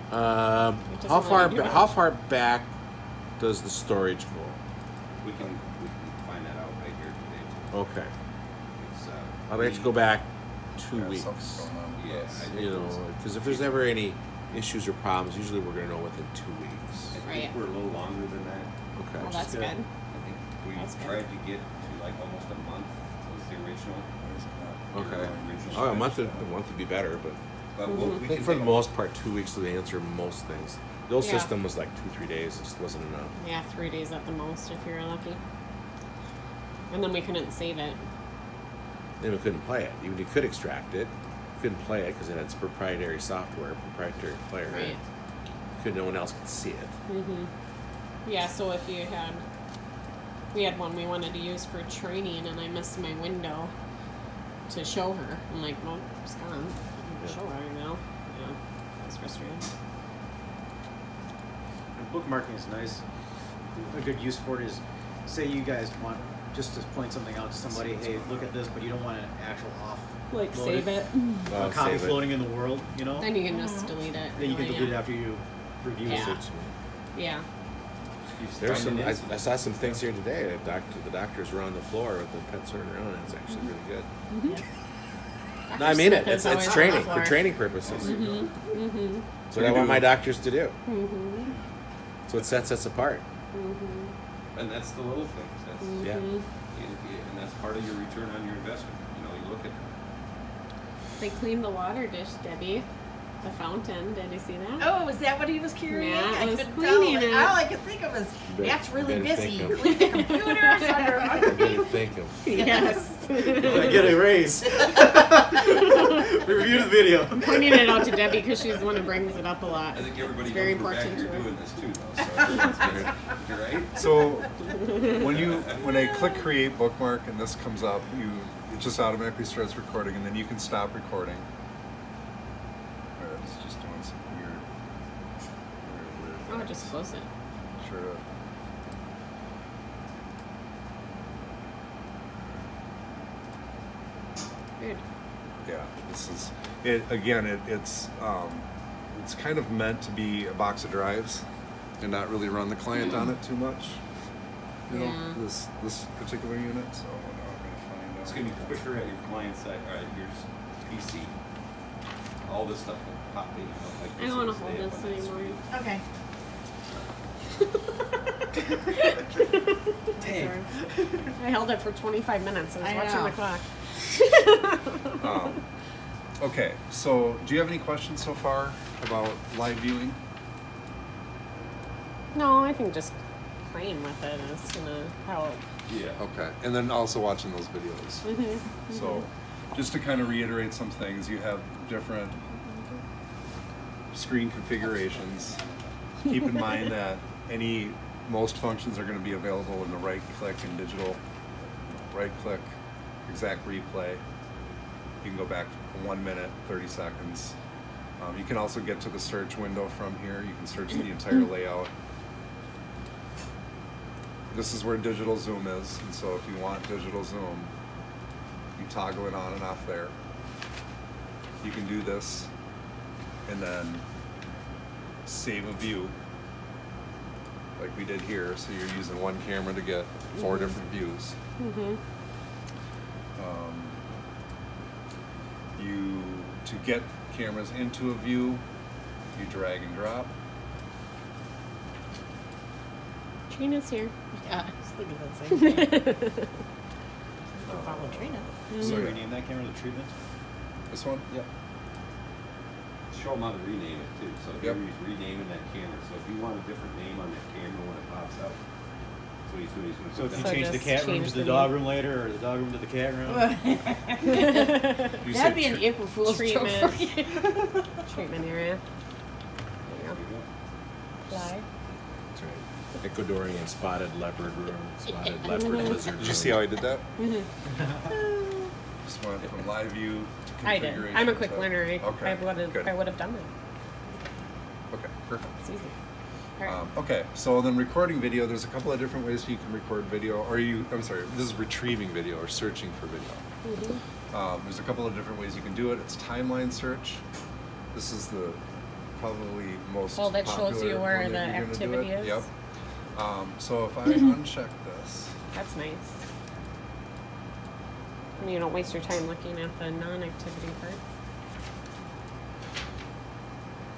that, doesn't how far really do it. how far back does the storage go? We can find that out right here today too. Okay. It's, I'd like to go back 2 Yeah, weeks. something's going on with Yeah, this. I think You know, because if there's ever any issues or problems, usually we're going to know within 2 weeks. I think Right. we're a little longer than that. Okay. Well, that's good. good. I think we That's good. tried to get to like almost a month was the original. Okay. Original Oh, a schedule. month would be better, but But Mm-hmm. we'll, I we think can for take the a- most part, 2 weeks to answer most things. The old Yeah. system was like 2-3 days. It just wasn't enough. Yeah, 3 days at the most if you were lucky. And then we couldn't save it. Then we couldn't play it. Even you could extract it, you couldn't play it because it had its proprietary software, proprietary player. Right. No one else could see it. Yeah, so if you had, we had one we wanted to use for training, and I missed my window to show her. I'm like, well, it's gone. I Yeah. can show her right now. Yeah, that's frustrating. And bookmarking is nice. A good use for it is, say you guys want just to point something out to somebody, hey, look at this, but you don't want an actual off. Like loaded- save it, A copy Save it. floating in the world, you know? then you can just delete it. Then you can really, delete it yeah. after you review Yeah. it. Yeah. There's some. Finding I saw some things here today. The doctors were on the floor with the pets running around. And it's actually really good. No, I mean it. It's training for training purposes. That's what I want my doctors to do. That's what sets us apart. And that's the little things. That's Yeah. and that's part of your return on your investment. You know, you look at They cleaned the water dish, Debbie. The fountain. Did you see that? Oh, is that what he was carrying? Yeah, I I was couldn't cleaning tell. it. All I could think of is Bet- that's really better busy. think of- Clean the computers under. I didn't think of. Yes. I get a raise. Review the video. Pointing it out to Debbie because she's the one who brings it up a lot. I think everybody It's very knows we're back important here to her. doing this too, though. So that's good. You're right. So when I click create bookmark and this comes up, it just automatically starts recording, and then you can stop recording. It's just doing some weird Oh, things. just close it. Sure. Weird. Yeah, this is it again. It's kind of meant to be a box of drives, and not really run the client on it too much. You know, Yeah. this particular unit. So now I'm gonna find out. It's gonna be quicker at your client side or at your PC. All this stuff will pop in. Like I don't want to this hold will this stay up on that anymore. Okay. Dang. I held it for 25 minutes. I was I watching know. the clock. Okay, so do you have any questions so far about live viewing? No, I think just playing with it is gonna help. Yeah. Okay, and then also watching those videos. So, just to kind of reiterate some things, you have different screen configurations. Keep in mind that most functions are going to be available in the right click and digital. Right click, exact replay. You can go back 1 minute, 30 seconds. You can also get to the search window from here. You can search the entire layout. This is where digital zoom is, and so if you want digital zoom, you toggle it on and off there. You can do this and then save a view like we did here, so you're using one camera to get 4 different views. To get cameras into a view, you drag and drop. Trina's here. Yeah, I was thinking the same thing. Follow Trina. So you name that camera the treatment? This one? Yep. show them how to rename it too. So Yep. here he's renaming that camera. So if you want a different name on that camera when it pops up, so he's going to So if you So change the just cat room change to the the dog name. room later, or the dog room to the cat room, You That'd said be an April Fool's joke Treatment. for you. Treatment area. There you go. Fly. That's right. Ecuadorian spotted leopard room, spotted leopard lizard. Did you see how I did that? Mm-hmm. Just went from live view to I did. configuration. I'm a quick to- learner. Okay. Good. I would have done it. Okay. Perfect. It's easy. All right. Okay, so then recording video, there's a couple of different ways you can record video, I'm sorry, this is retrieving video or searching for video. There's a couple of different ways you can do it. It's timeline search. This is the probably most Oh, that shows popular you where one the that you're gonna do activity it. is? Yep. So if I uncheck this, That's nice. And you don't waste your time looking at the non-activity part.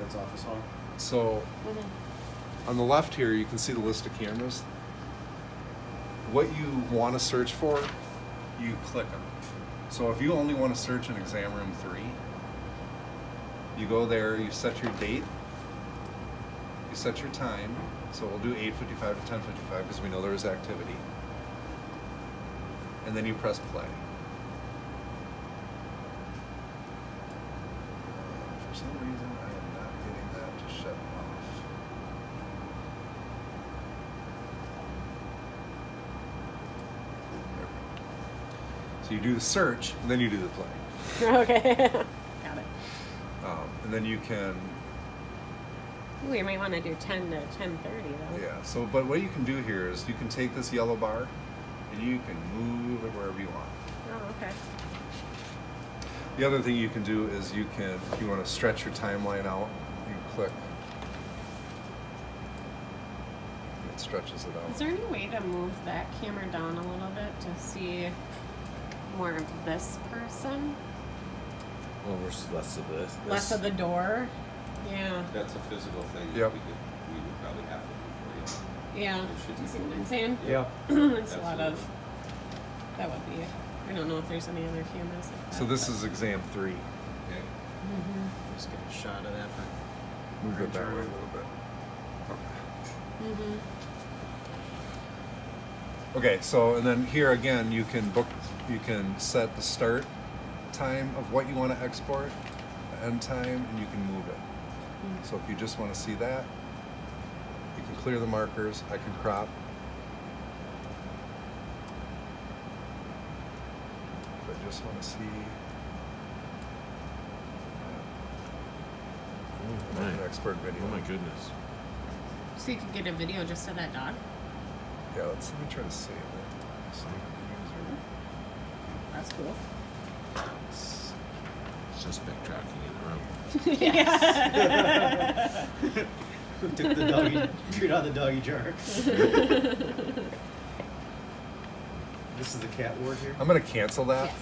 that's office hall. so on the left here, you can see the list of cameras. What you want to search for, you click on. So if you only want to search in exam room 3, you go there, you set your date, you set your time. So we'll do 8:55 to 10:55 because we know there is activity. And then you press play. For some reason, I am not getting that to shut off. There we go. So you do the search, and then you do the play. Okay. Got it. And then you can, Ooh, you might want to do 10 to 10:30 though. yeah, so, but what you can do here is you can take this yellow bar, and you can move it wherever you want. Oh, okay. The other thing you can do is you can, if you want to stretch your timeline out, you click. It stretches it out. Is there any way to move that camera down a little bit to see more of this person? Well, there's less of this. Less of the door? Yeah. That's a physical thing. Yep. We would probably have to do for you. Yeah. There should Do you be. see what I'm saying? Yeah. It's a lot of. That would be. I don't know if there's any other cameras like that. So this is exam 3. Okay. Just get a shot of that for. Move it that way a little bit. Okay. Okay, so and then here again, you can set the start time of what you want to export, the end time, and you can move it. So if you just want to see that, you can clear the markers. I can crop. If I just want to see, I can export video. Oh my goodness. So you could get a video just of that dog? Yeah, let me try to save it. Save That's cool. the user. Suspect tracking in the room. Yeah. Took the doggy, chewed out the doggy jar. This is the cat ward here. I'm gonna cancel that. Yes.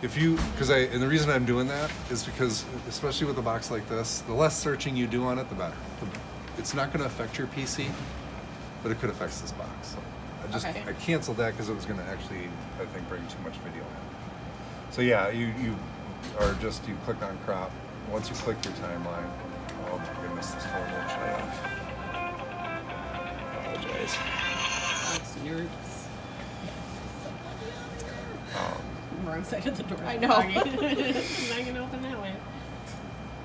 If you, and the reason I'm doing that is because, especially with a box like this, the less searching you do on it, the better. It's not gonna affect your PC, but it could affect this box. So Okay. I canceled that because it was gonna actually, I think, bring too much video in. So yeah, you click on crop. Once you click your timeline, oh my goodness, this phone won't shut off. Apologize. That's nerds. Wrong side of the door. I know. Doggy. I'm not gonna open that way.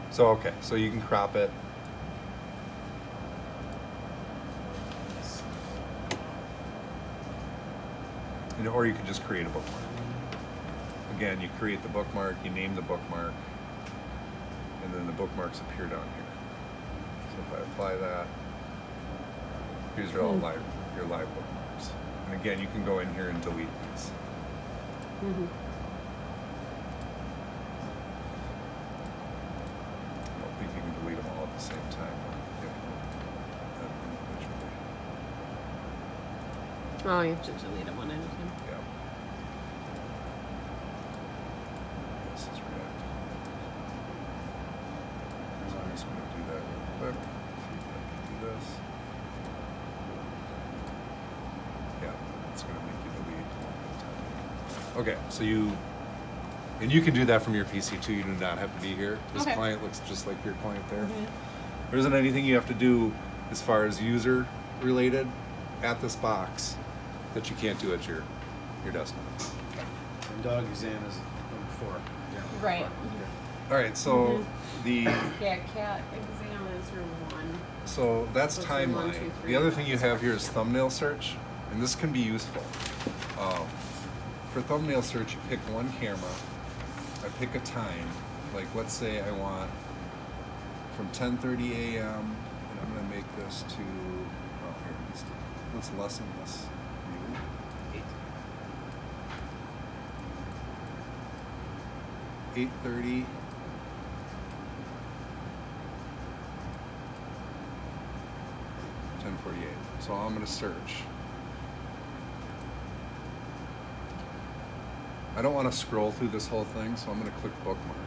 So okay, so you can crop it. Or you could just create a bookmark. Again, you create the bookmark, you name the bookmark, and then the bookmarks appear down here. So if I apply that, here's your live bookmarks. And again, you can go in here and delete these. I don't think you can delete them all at the same time. Individually. Oh, you have to delete it one at a time. Yeah. This is React. So I'm just going to do that real quick. See if I can do this. Yeah, it's going to make you delete one at a time. Okay, so And you can do that from your PC too. You do not have to be here. This Okay. client looks just like your client there. There isn't anything you have to do as far as user related at this box that you can't do at your desktop. And dog exam is number 4. Yeah. Right. All right, so the Yeah, cat exam is room 1. so that's What's in 1, timeline. 2, 3? The other thing you have here is thumbnail search, and this can be useful. For thumbnail search, you pick one camera. I pick a time, like let's say I want from 10:30 a.m. and I'm gonna make this to here, let's lessen this view. 8:30. So I'm going to search. I don't want to scroll through this whole thing, so I'm going to click bookmark.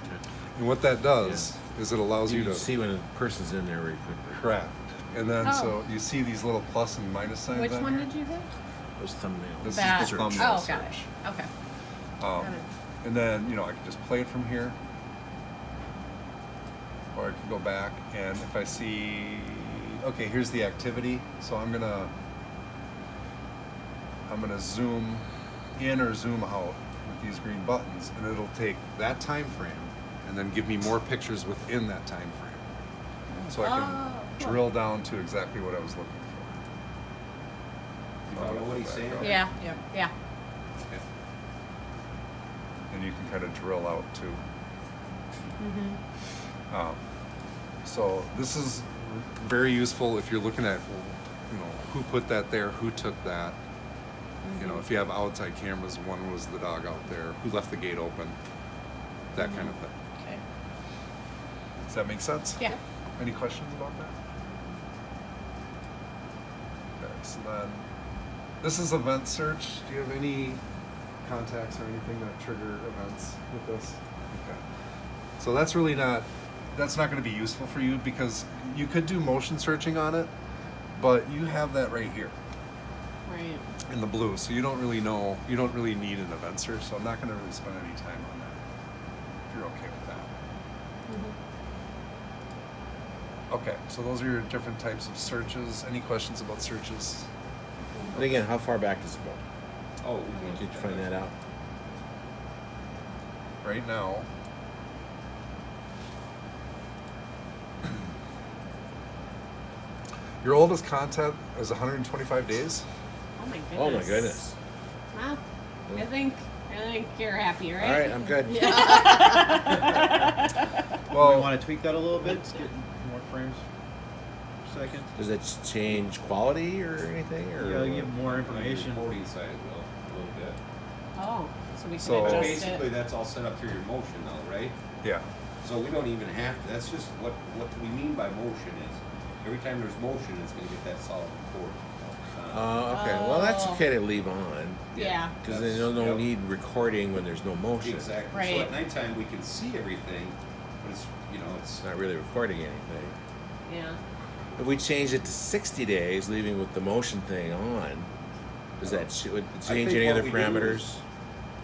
Okay. And what that does is it allows you You to can see when a person's in there very quickly. correct. And then Oh. so you see these little plus and minus signs. Which on one here? did you pick? Those thumbnails. This That. is the thumbnail Oh, search. got it. Okay. Um, Got it. and then, you know, I can just play it from here. Or I can go back, and if I see, okay, here's the activity. So I'm gonna zoom in or zoom out with these green buttons, and it'll take that time frame and then give me more pictures within that time frame. So I can cool. drill down to exactly what I was looking You for. follow what he's saying? Yeah. Yeah. Yeah. Okay. And you can kind of drill out too. Mm-hmm. So this is very useful if you're looking at, you know, who put that there, who took that. You know, if you have outside cameras, one was the dog out there, who left the gate open, that kind of thing. Okay. Does that make sense? Yeah. Any questions about that? Okay, so then, this is event search. Do you have any contacts or anything that trigger events with this? Okay. So that's really not, that's not going to be useful for you because you could do motion searching on it, but you have that right here Right. in the blue, so you don't really know, you don't really need an event search, so I'm not going to really spend any time on that, if you're okay with that. Okay, so those are your different types of searches. Any questions about searches? And again, how far back does it go? Oh, we can Did you find that out? Right now, your oldest content is 125 days. Oh my goodness. Oh my goodness. Well, I think you're happy, right? All right, I'm good. Well, We want to tweak that a little bit to get more frames per second. Does that change quality or anything? Or Yeah, you give more On the information. recording side, it will a little bit. Oh, so we can So- But adjust basically, it. that's all set up through your motion now, right? yeah. So we don't even have to. That's just what we mean by motion is. Every time there's motion, it's going to get that solid record. Okay. Well, that's Oh. okay to leave on Yeah. because there's no Yep. need recording when there's no motion. Exactly. So Right. at nighttime we can see everything, but it's it's It's not really recording anything. Yeah. If we change it to 60 days, leaving with the motion thing on, does that would it I change think any what other we do parameters? is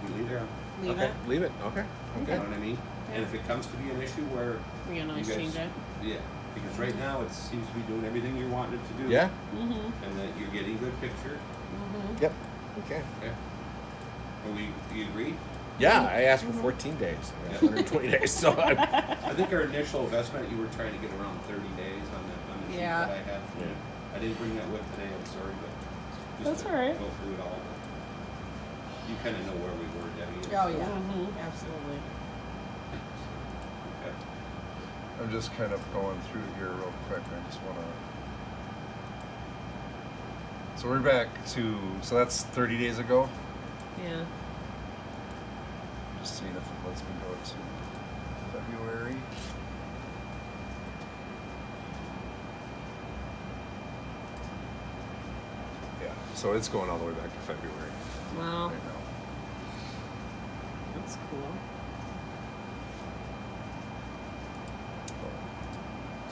we leave it. Leave okay, it. leave it. Okay. You know what I mean? And if it comes to be an issue where We can always you guys- change it. Yeah, because right now it seems to be doing everything you wanted it to do. Yeah. Mm-hmm. And that you're getting good picture. Mm-hmm. Yep. Okay. Okay. Do you agree? Yeah, I asked for 14 days. I got 120 days, so I'm, I think our initial investment, you were trying to get around 30 days on the sheet Yeah. that I had. Yeah. I didn't bring that with today, I'm sorry, but just That's to all right. go through it all. You kind of know where we were, Debbie. Oh, yeah. Mm-hmm. Absolutely. Okay. I'm just kind of going through here real quick. I just want to. So we're back to, so that's 30 days ago. Yeah. Just seeing if it lets me go to February. Yeah, so it's going all the way back to February Wow. right now. That's cool.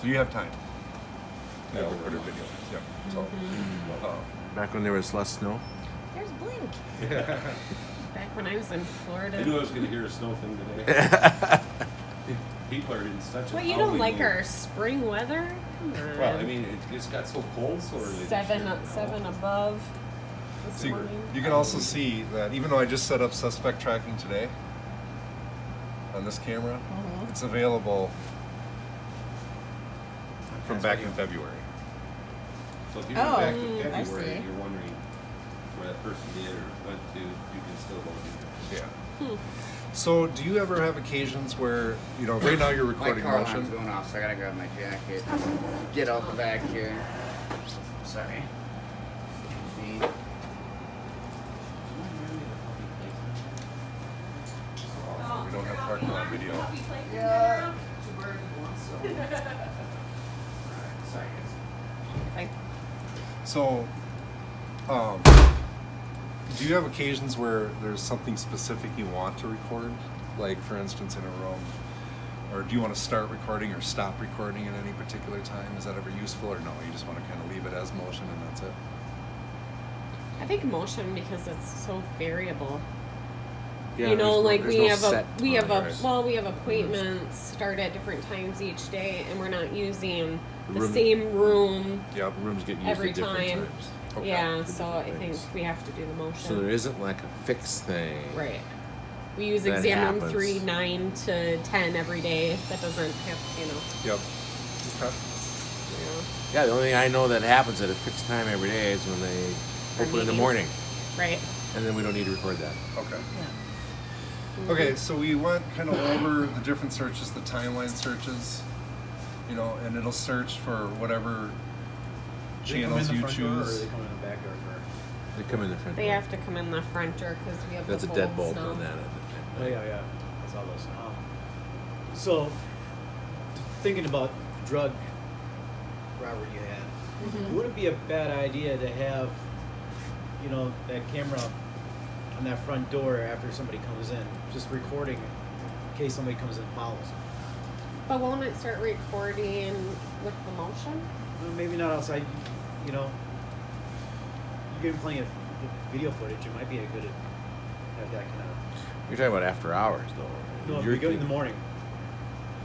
So you have time. Yeah, Yeah, over record a a month. video. Yeah. So, Mm-hmm. uh, back when there was less snow. There's Blink. Back when I was in Florida. I knew I was going to hear a snow thing today. People are in such a Well, you don't howling like mood. our spring weather? Come on. Well, I mean, it just got so cold so early. this seven year, you know? seven above this So morning. you can also see that even though I just set up suspect tracking today on this camera, it's available from back in February. So if you went back to I February see. and you're wondering where that person did or went to, you can still go do that. Yeah. So do you ever have occasions where, you know, right now you're My recording car alarm's motion? going off, so I gotta grab my jacket. Get out the back here. Sorry. Excuse me. We don't have parking lot video. Yeah. Two birds with one stone. Alright, sorry guys. Like, So, do you have occasions where there's something specific you want to record? Like, for instance, in a room? Or do you want to start recording or stop recording at any particular time? Is that ever useful, or no? You just want to kind of leave it as motion and that's it? I think motion because it's so variable. Yeah, you know, there's no- like there's we no have set we have time, right? well, we have appointments start at different times each day, and we're not using the Room- same room Yep. Rooms get used every at different time. times. Okay. Yeah, For so different I think things. we have to do the motion. So there isn't like a fixed thing. Right. We use That exam room happens. 3, 9 to 10 every day. That doesn't have, you know. Yep. Okay. You know. Yeah, the only thing I know that happens at a fixed time every day is when they Our open in the meetings. morning, Right. and then we don't need to record that. Okay. Yeah. Okay, so we went kind of over the different searches, the timeline searches, you know, and it'll search for whatever They come in channels the you front door, or choose. they come in the back door first? They come in the front They door. have to come in the front door because we have That's a the deadbolt bolts now. on that. Oh yeah, yeah. That's all those. So, thinking about drug robbery you had, Mm-hmm. would it be a bad idea to have, you know, that camera on that front door after somebody comes in, just recording in case somebody comes in and follows? But won't it start recording with the motion? Well, maybe not outside. You know, you're getting plenty of video footage. It might be a good have that kind You're talking about after hours, though. of. No, You're you go in the morning.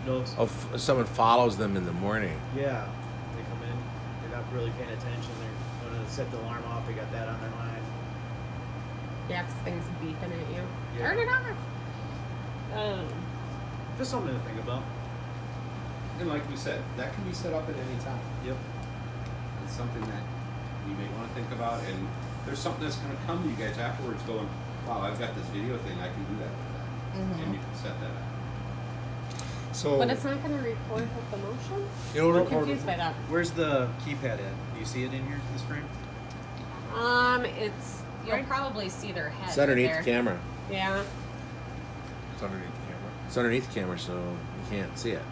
No, Oh, if someone follows them in the morning. yeah, they come in. They're not really paying attention. They're going to set the alarm off. They got that on their mind. Yeah, 'cause things beeping at you. Yeah. Turn it off. Just something to think about. And like we said, that can be set up at any time. Yep. It's something that you may want to think about, and there's something that's going to come to you guys afterwards going, wow, I've got this video thing, I can do that with that. And you can set that up. So But it's not going to record with the motion? it'll I'm record. confused by that. Where's the keypad at? Do you see it in here, this frame? It's you'll probably see their head. It's underneath right the camera. there. Yeah. It's underneath the camera. It's underneath the camera, so you can't see it.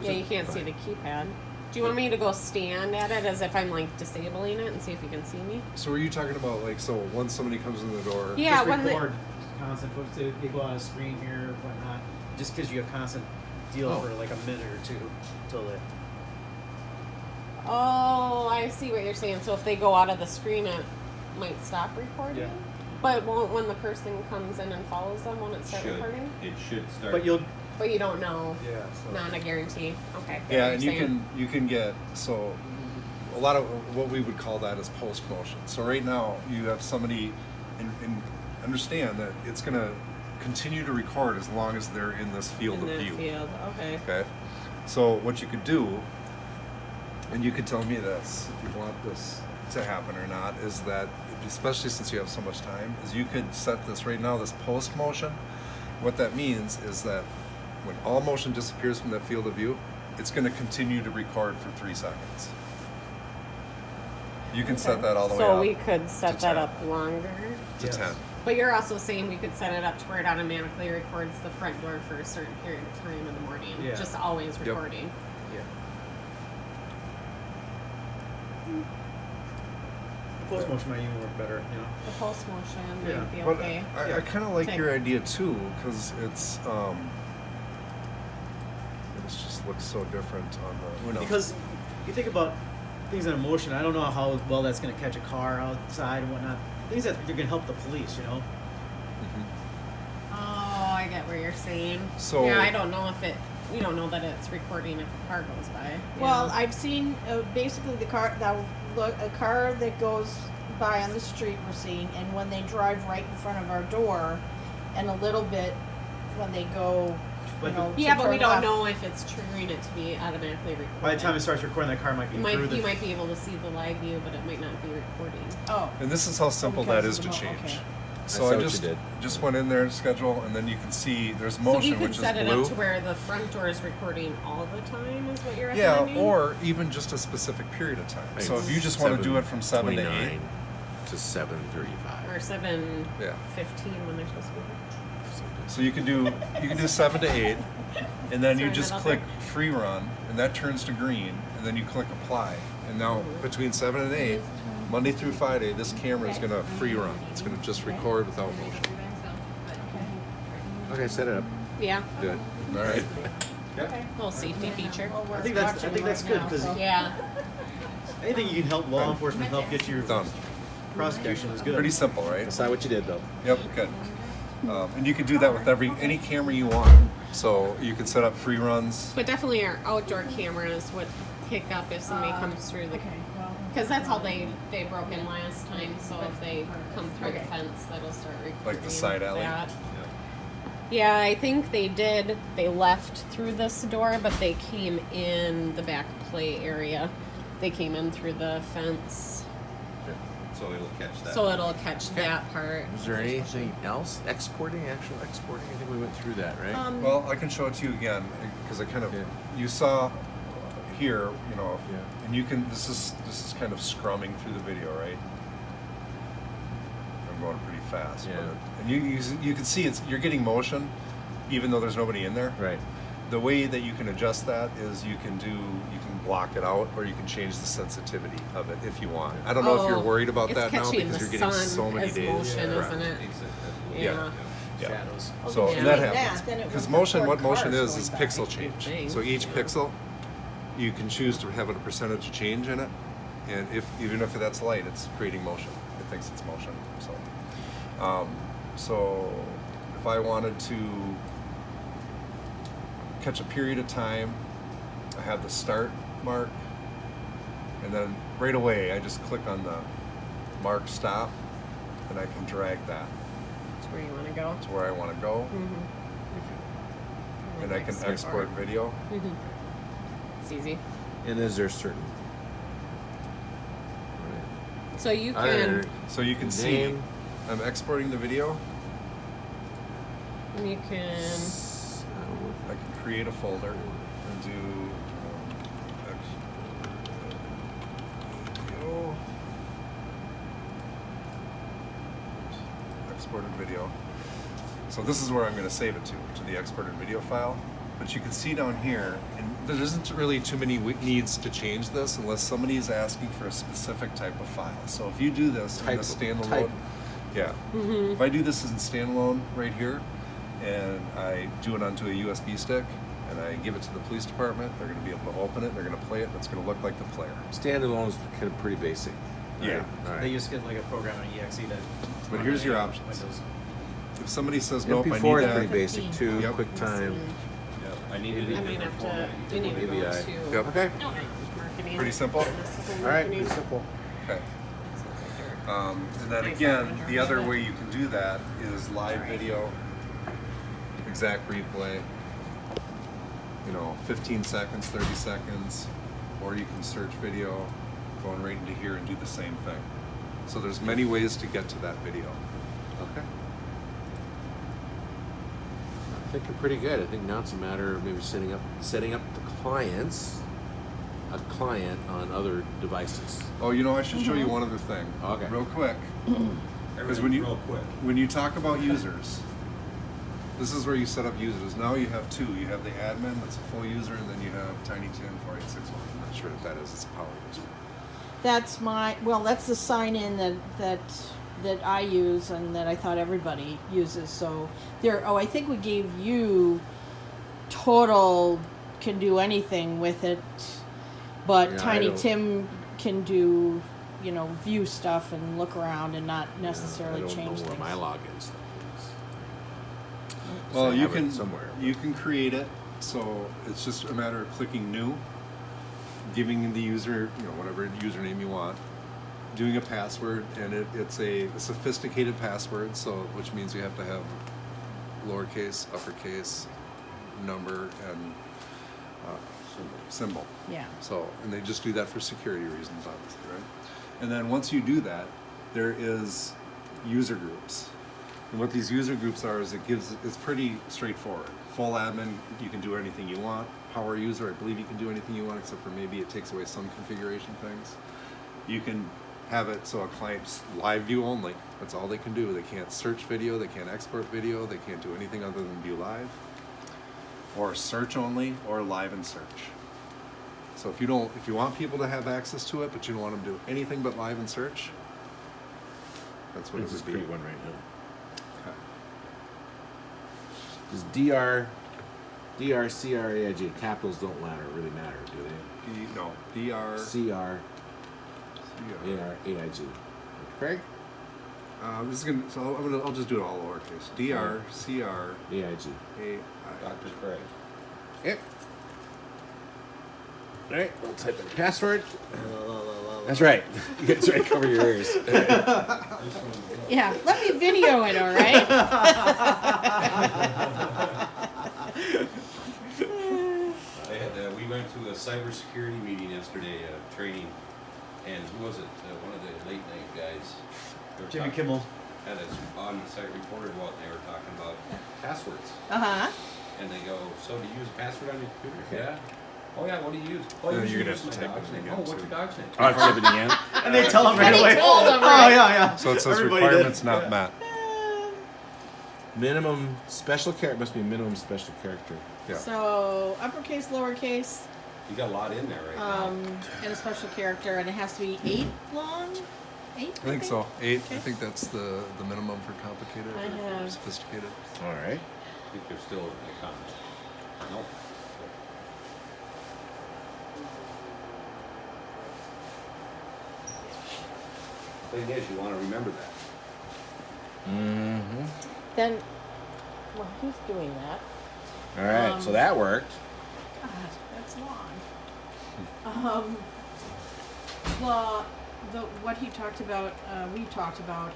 Yeah, you can't see the keypad. Do you want me to go stand at it as if I'm like disabling it and see if you can see me? So are you talking about like, so once somebody comes in the door? Yeah, Just when record constant footage. They go on a screen here, whatnot. Just gives you a constant deal Oh. for like a minute or two till it. Oh, I see what you're saying. So if they go out of the screen, it might stop recording. Yeah. But won't when the person comes in and follows them, won't it start recording? It should start. But you'll. But you don't know. Yeah. So. Not a guarantee. Okay. get Yeah, what and you're you saying. can get, so a lot of what we would call that is post motion. So right now you have somebody, and understand that it's going to continue to record as long as they're in this field in of that view. field. Okay. Okay, so what you could do, and you could tell me this if you want this to happen or not, is that especially since you have so much time, is you could set this right now, this post motion. What that means is that when all motion disappears from that field of view, it's going to continue to record for 3 seconds. You can set that all the way So up we could set to that 10. up longer. to Yes. 10. But you're also saying we could set it up to where it automatically records the front door for a certain period of time in the morning. Yeah. Just always Yep. recording. Yeah. The post motion might even work better. You know. The pulse motion Yeah. might be But okay. I Yeah. kind of like Okay. your idea too, because it's it just looks so different on the. You know. Because you think about things in motion, I don't know how well that's going to catch a car outside and whatnot. Things that are going to help the police, you know. Oh, I get what you're saying. So- yeah, I don't know if it. We don't know that it's recording if a car goes by. Well, Yeah. I've seen basically the car a car that goes by on the street we're seeing, and when they drive right in front of our door, and a little bit when they go, But to Yeah, but we turn don't left. know if it's triggering it to be automatically recorded. by the time it starts recording, that car might be through the. You might be able to see the live view, but it might not be recording. Oh, And this is how simple because that is of to the change. okay. So I I saw what just you did. just went in there to schedule, and then you can see there's So motion, we could which set is it blue. up to where the front door is recording all the time, is what you're Yeah, recommending? or even just a specific period of time. So if you just want to do it from 7 to 8, 7:29 to 7:35. Or 7:15 Yeah. when they're supposed to be. so you can do 7 to 8, and then you Sorry, just middle click there. free run, and that turns to green, and then you click apply. And now between 7 and 8, Monday through Friday, this camera is going to free run. It's going to just record without motion. Okay, set it up. Yeah, Do it. All right. little safety feature. I think that's good because Yeah. anything you can help law enforcement help get your Done. prosecution is good. Pretty simple, right? I saw what you did though. Yep, good. And you can do that with any camera you want. So you can set up free runs. But definitely our outdoor cameras would pick up if somebody comes through the. Because that's how they broke in last time. So if they come through the fence, that'll start recording. Like the side alley? that. Yeah, I think they did. They left through this door, but they came in the back play area. They came in through the fence. So it'll catch that. So it'll catch that part. Is there anything else? Actual exporting? I think we went through that, right? Well, I can show it to you again because I kind of you saw here, and you can. This is kind of scrumming through the video, right? I'm going pretty fast, Yeah. but you can see you're getting motion, even though there's nobody in there. Right. The way that you can adjust that is you can block it out, or you can change the sensitivity of it if you want. I don't know if you're worried about it's that now catching because the you're getting sun so many as days. motion, Correct. isn't it? Yeah. Yeah. Shadows. So Yeah. and that Yeah, happens then it because would motion. record What motion cars is going pixel by. change. Thing. So each Yeah. pixel, you can choose to have a percentage change in it, and even if that's light, it's creating motion. It thinks it's motion. So if I wanted to catch a period of time, I have the start mark, and then right away I just click on the mark stop, and I can drag that That's where you want to go. to where I want to go, and I can export video. It's easy. And is there certain? So you I can. don't know. So you can see Name. I'm exporting the video. You can. I can create a folder and do video. Exported video. So this is where I'm going to save it to the exported video file. But you can see down here, and there isn't really too many needs to change this unless somebody is asking for a specific type of file. So if you do this in a standalone, type. yeah. If I do this as a standalone right here, and I do it onto a USB stick, and I give it to the police department, they're going to be able to open it, they're going to play it, and it's going to look like the player. Standalone is kind of pretty basic. Yeah. All They right. just get like a program on EXE that. But here's your options. Windows. If somebody says, nope, I MP4 need is that. pretty basic too. Yep. QuickTime. I needed I might have to. We need to go Maybe to. Yep. Okay. Marketing. Pretty simple. All right. Pretty simple. Okay. And then again, the other way you can do that is live video, exact replay, 15 seconds, 30 seconds, or you can search video, going right into here and do the same thing. So there's many ways to get to that video. Okay. I think you're pretty good. I think now it's a matter of maybe setting up the client on other devices. Oh, I should show you one other thing. Okay. Real quick. Because real quick. when you talk about users, this is where you set up users. Now you have two. You have the admin, that's a full user, and then you have Tiny Tim 4861. I'm not sure what that is. It's a power user. That's the sign in that I use and that I thought everybody uses. So I think we gave you total can do anything with it, but Yeah, Tiny I don't- Tim can do, view stuff and look around and not I necessarily don't change know where things. my login stuff is. Well, I you have it can somewhere. you can create it. So it's just a matter of clicking new, giving the user, whatever username you want, doing a password, and it's a sophisticated password. So which means you have to have lowercase, uppercase, number, and symbol. Yeah. So, and they just do that for security reasons, obviously, right? And then once you do that, there is user groups. And what these user groups are is it's pretty straightforward. Full admin, you can do anything you want. Power user, I believe you can do anything you want, except for maybe it takes away some configuration things. You can have it so a client's live view only. That's all they can do. They can't search video, they can't export video, they can't do anything other than view live. Or search only, or live and search. So if you want people to have access to it, but you don't want them to do anything but live and search, that's what it Let's would just be. create one right now. Okay. Does DR, CR, AIG, capitals don't really matter, do they? DR, CR, AR, AIG. Craig? I'll just do it all lowercase. DR, CR, AIG. AI. Dr. Craig. Yep. All right, we'll type in password. That's right. That's right. Cover your ears. Yeah, let me video it, all right? We went to a cybersecurity meeting yesterday, training, and who was it? One of the late night guys. They were Jimmy talking- Kimmel. Had us on the site reported what they were talking about passwords, and they go, "So do you use a password on your computer?" Yeah. Oh yeah. What do you use? Oh, Then you you're gonna use have to my type dog's it name. again, Oh, what's too. your dog's name? I'll type it again. And they tell him right And he away. told him, Oh right? yeah. So it says Everybody requirements did. not Yeah. met. Minimum special character must be minimum special character. Yeah. So uppercase, lowercase, You got a lot in there right now. and a special character, and it has to be 8 long. 8. I think so. 8. Okay. I think that's the minimum for complicated I or have- sophisticated. All right. I think there's still a comment. Nope. Thing is, you want to remember that. Mm-hmm. Then, well, he's doing that. All right. So that worked. God, that's long. What he talked about, we talked about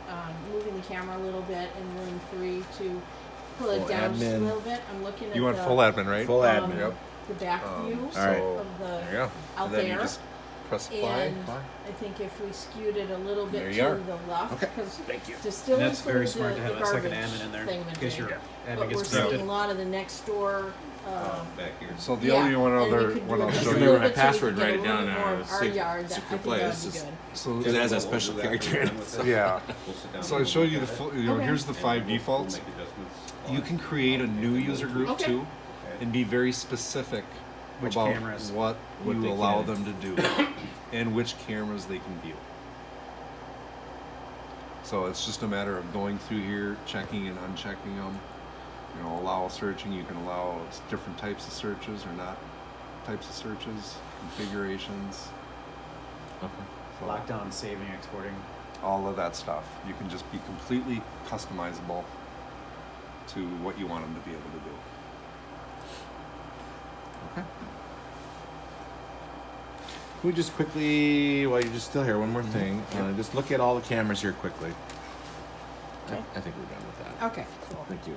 moving the camera a little bit in room 3 to pull it Full down just a admin. little bit. I'm looking at You want the, full admin, right? Full admin. Yep. the back view All right. of the There you go. out And then there. you just press apply. And I think if we skewed it a little There bit you to are. the left, Okay. because Thank you. to still And that's very include smart the, to have the a second garbage admin in there in thing case your but admin we're gets seeing corrupted. a lot of the next door. Back here. So the Yeah, only one and we other could one do I'll it just show a you. little my bit so we password, could get write a it little down bit in more our of our secret- yard. I secret think place. that'd be Just- good. So Because it has a special We'll do that character in when we're it. done with yeah. We'll sit down So I and showed you the look at full. it. Okay. Here's the And 5 we'll defaults. make adjustments You on can it. create a new user group Okay. too, and be very specific Which about cameras? what What you they allow can. them to do, and which cameras they can view. So it's just a matter of going through here, checking and unchecking them. Allow searching. You can allow different types of searches or not types of searches, configurations. Okay. So Lockdown, saving, exporting. all of that stuff. You can just be completely customizable to what you want them to be able to do. Okay. Can we just quickly, while you're just still here, one more thing. Just look at all the cameras here quickly. Okay. I think we're done with that. Okay, cool. Thank you.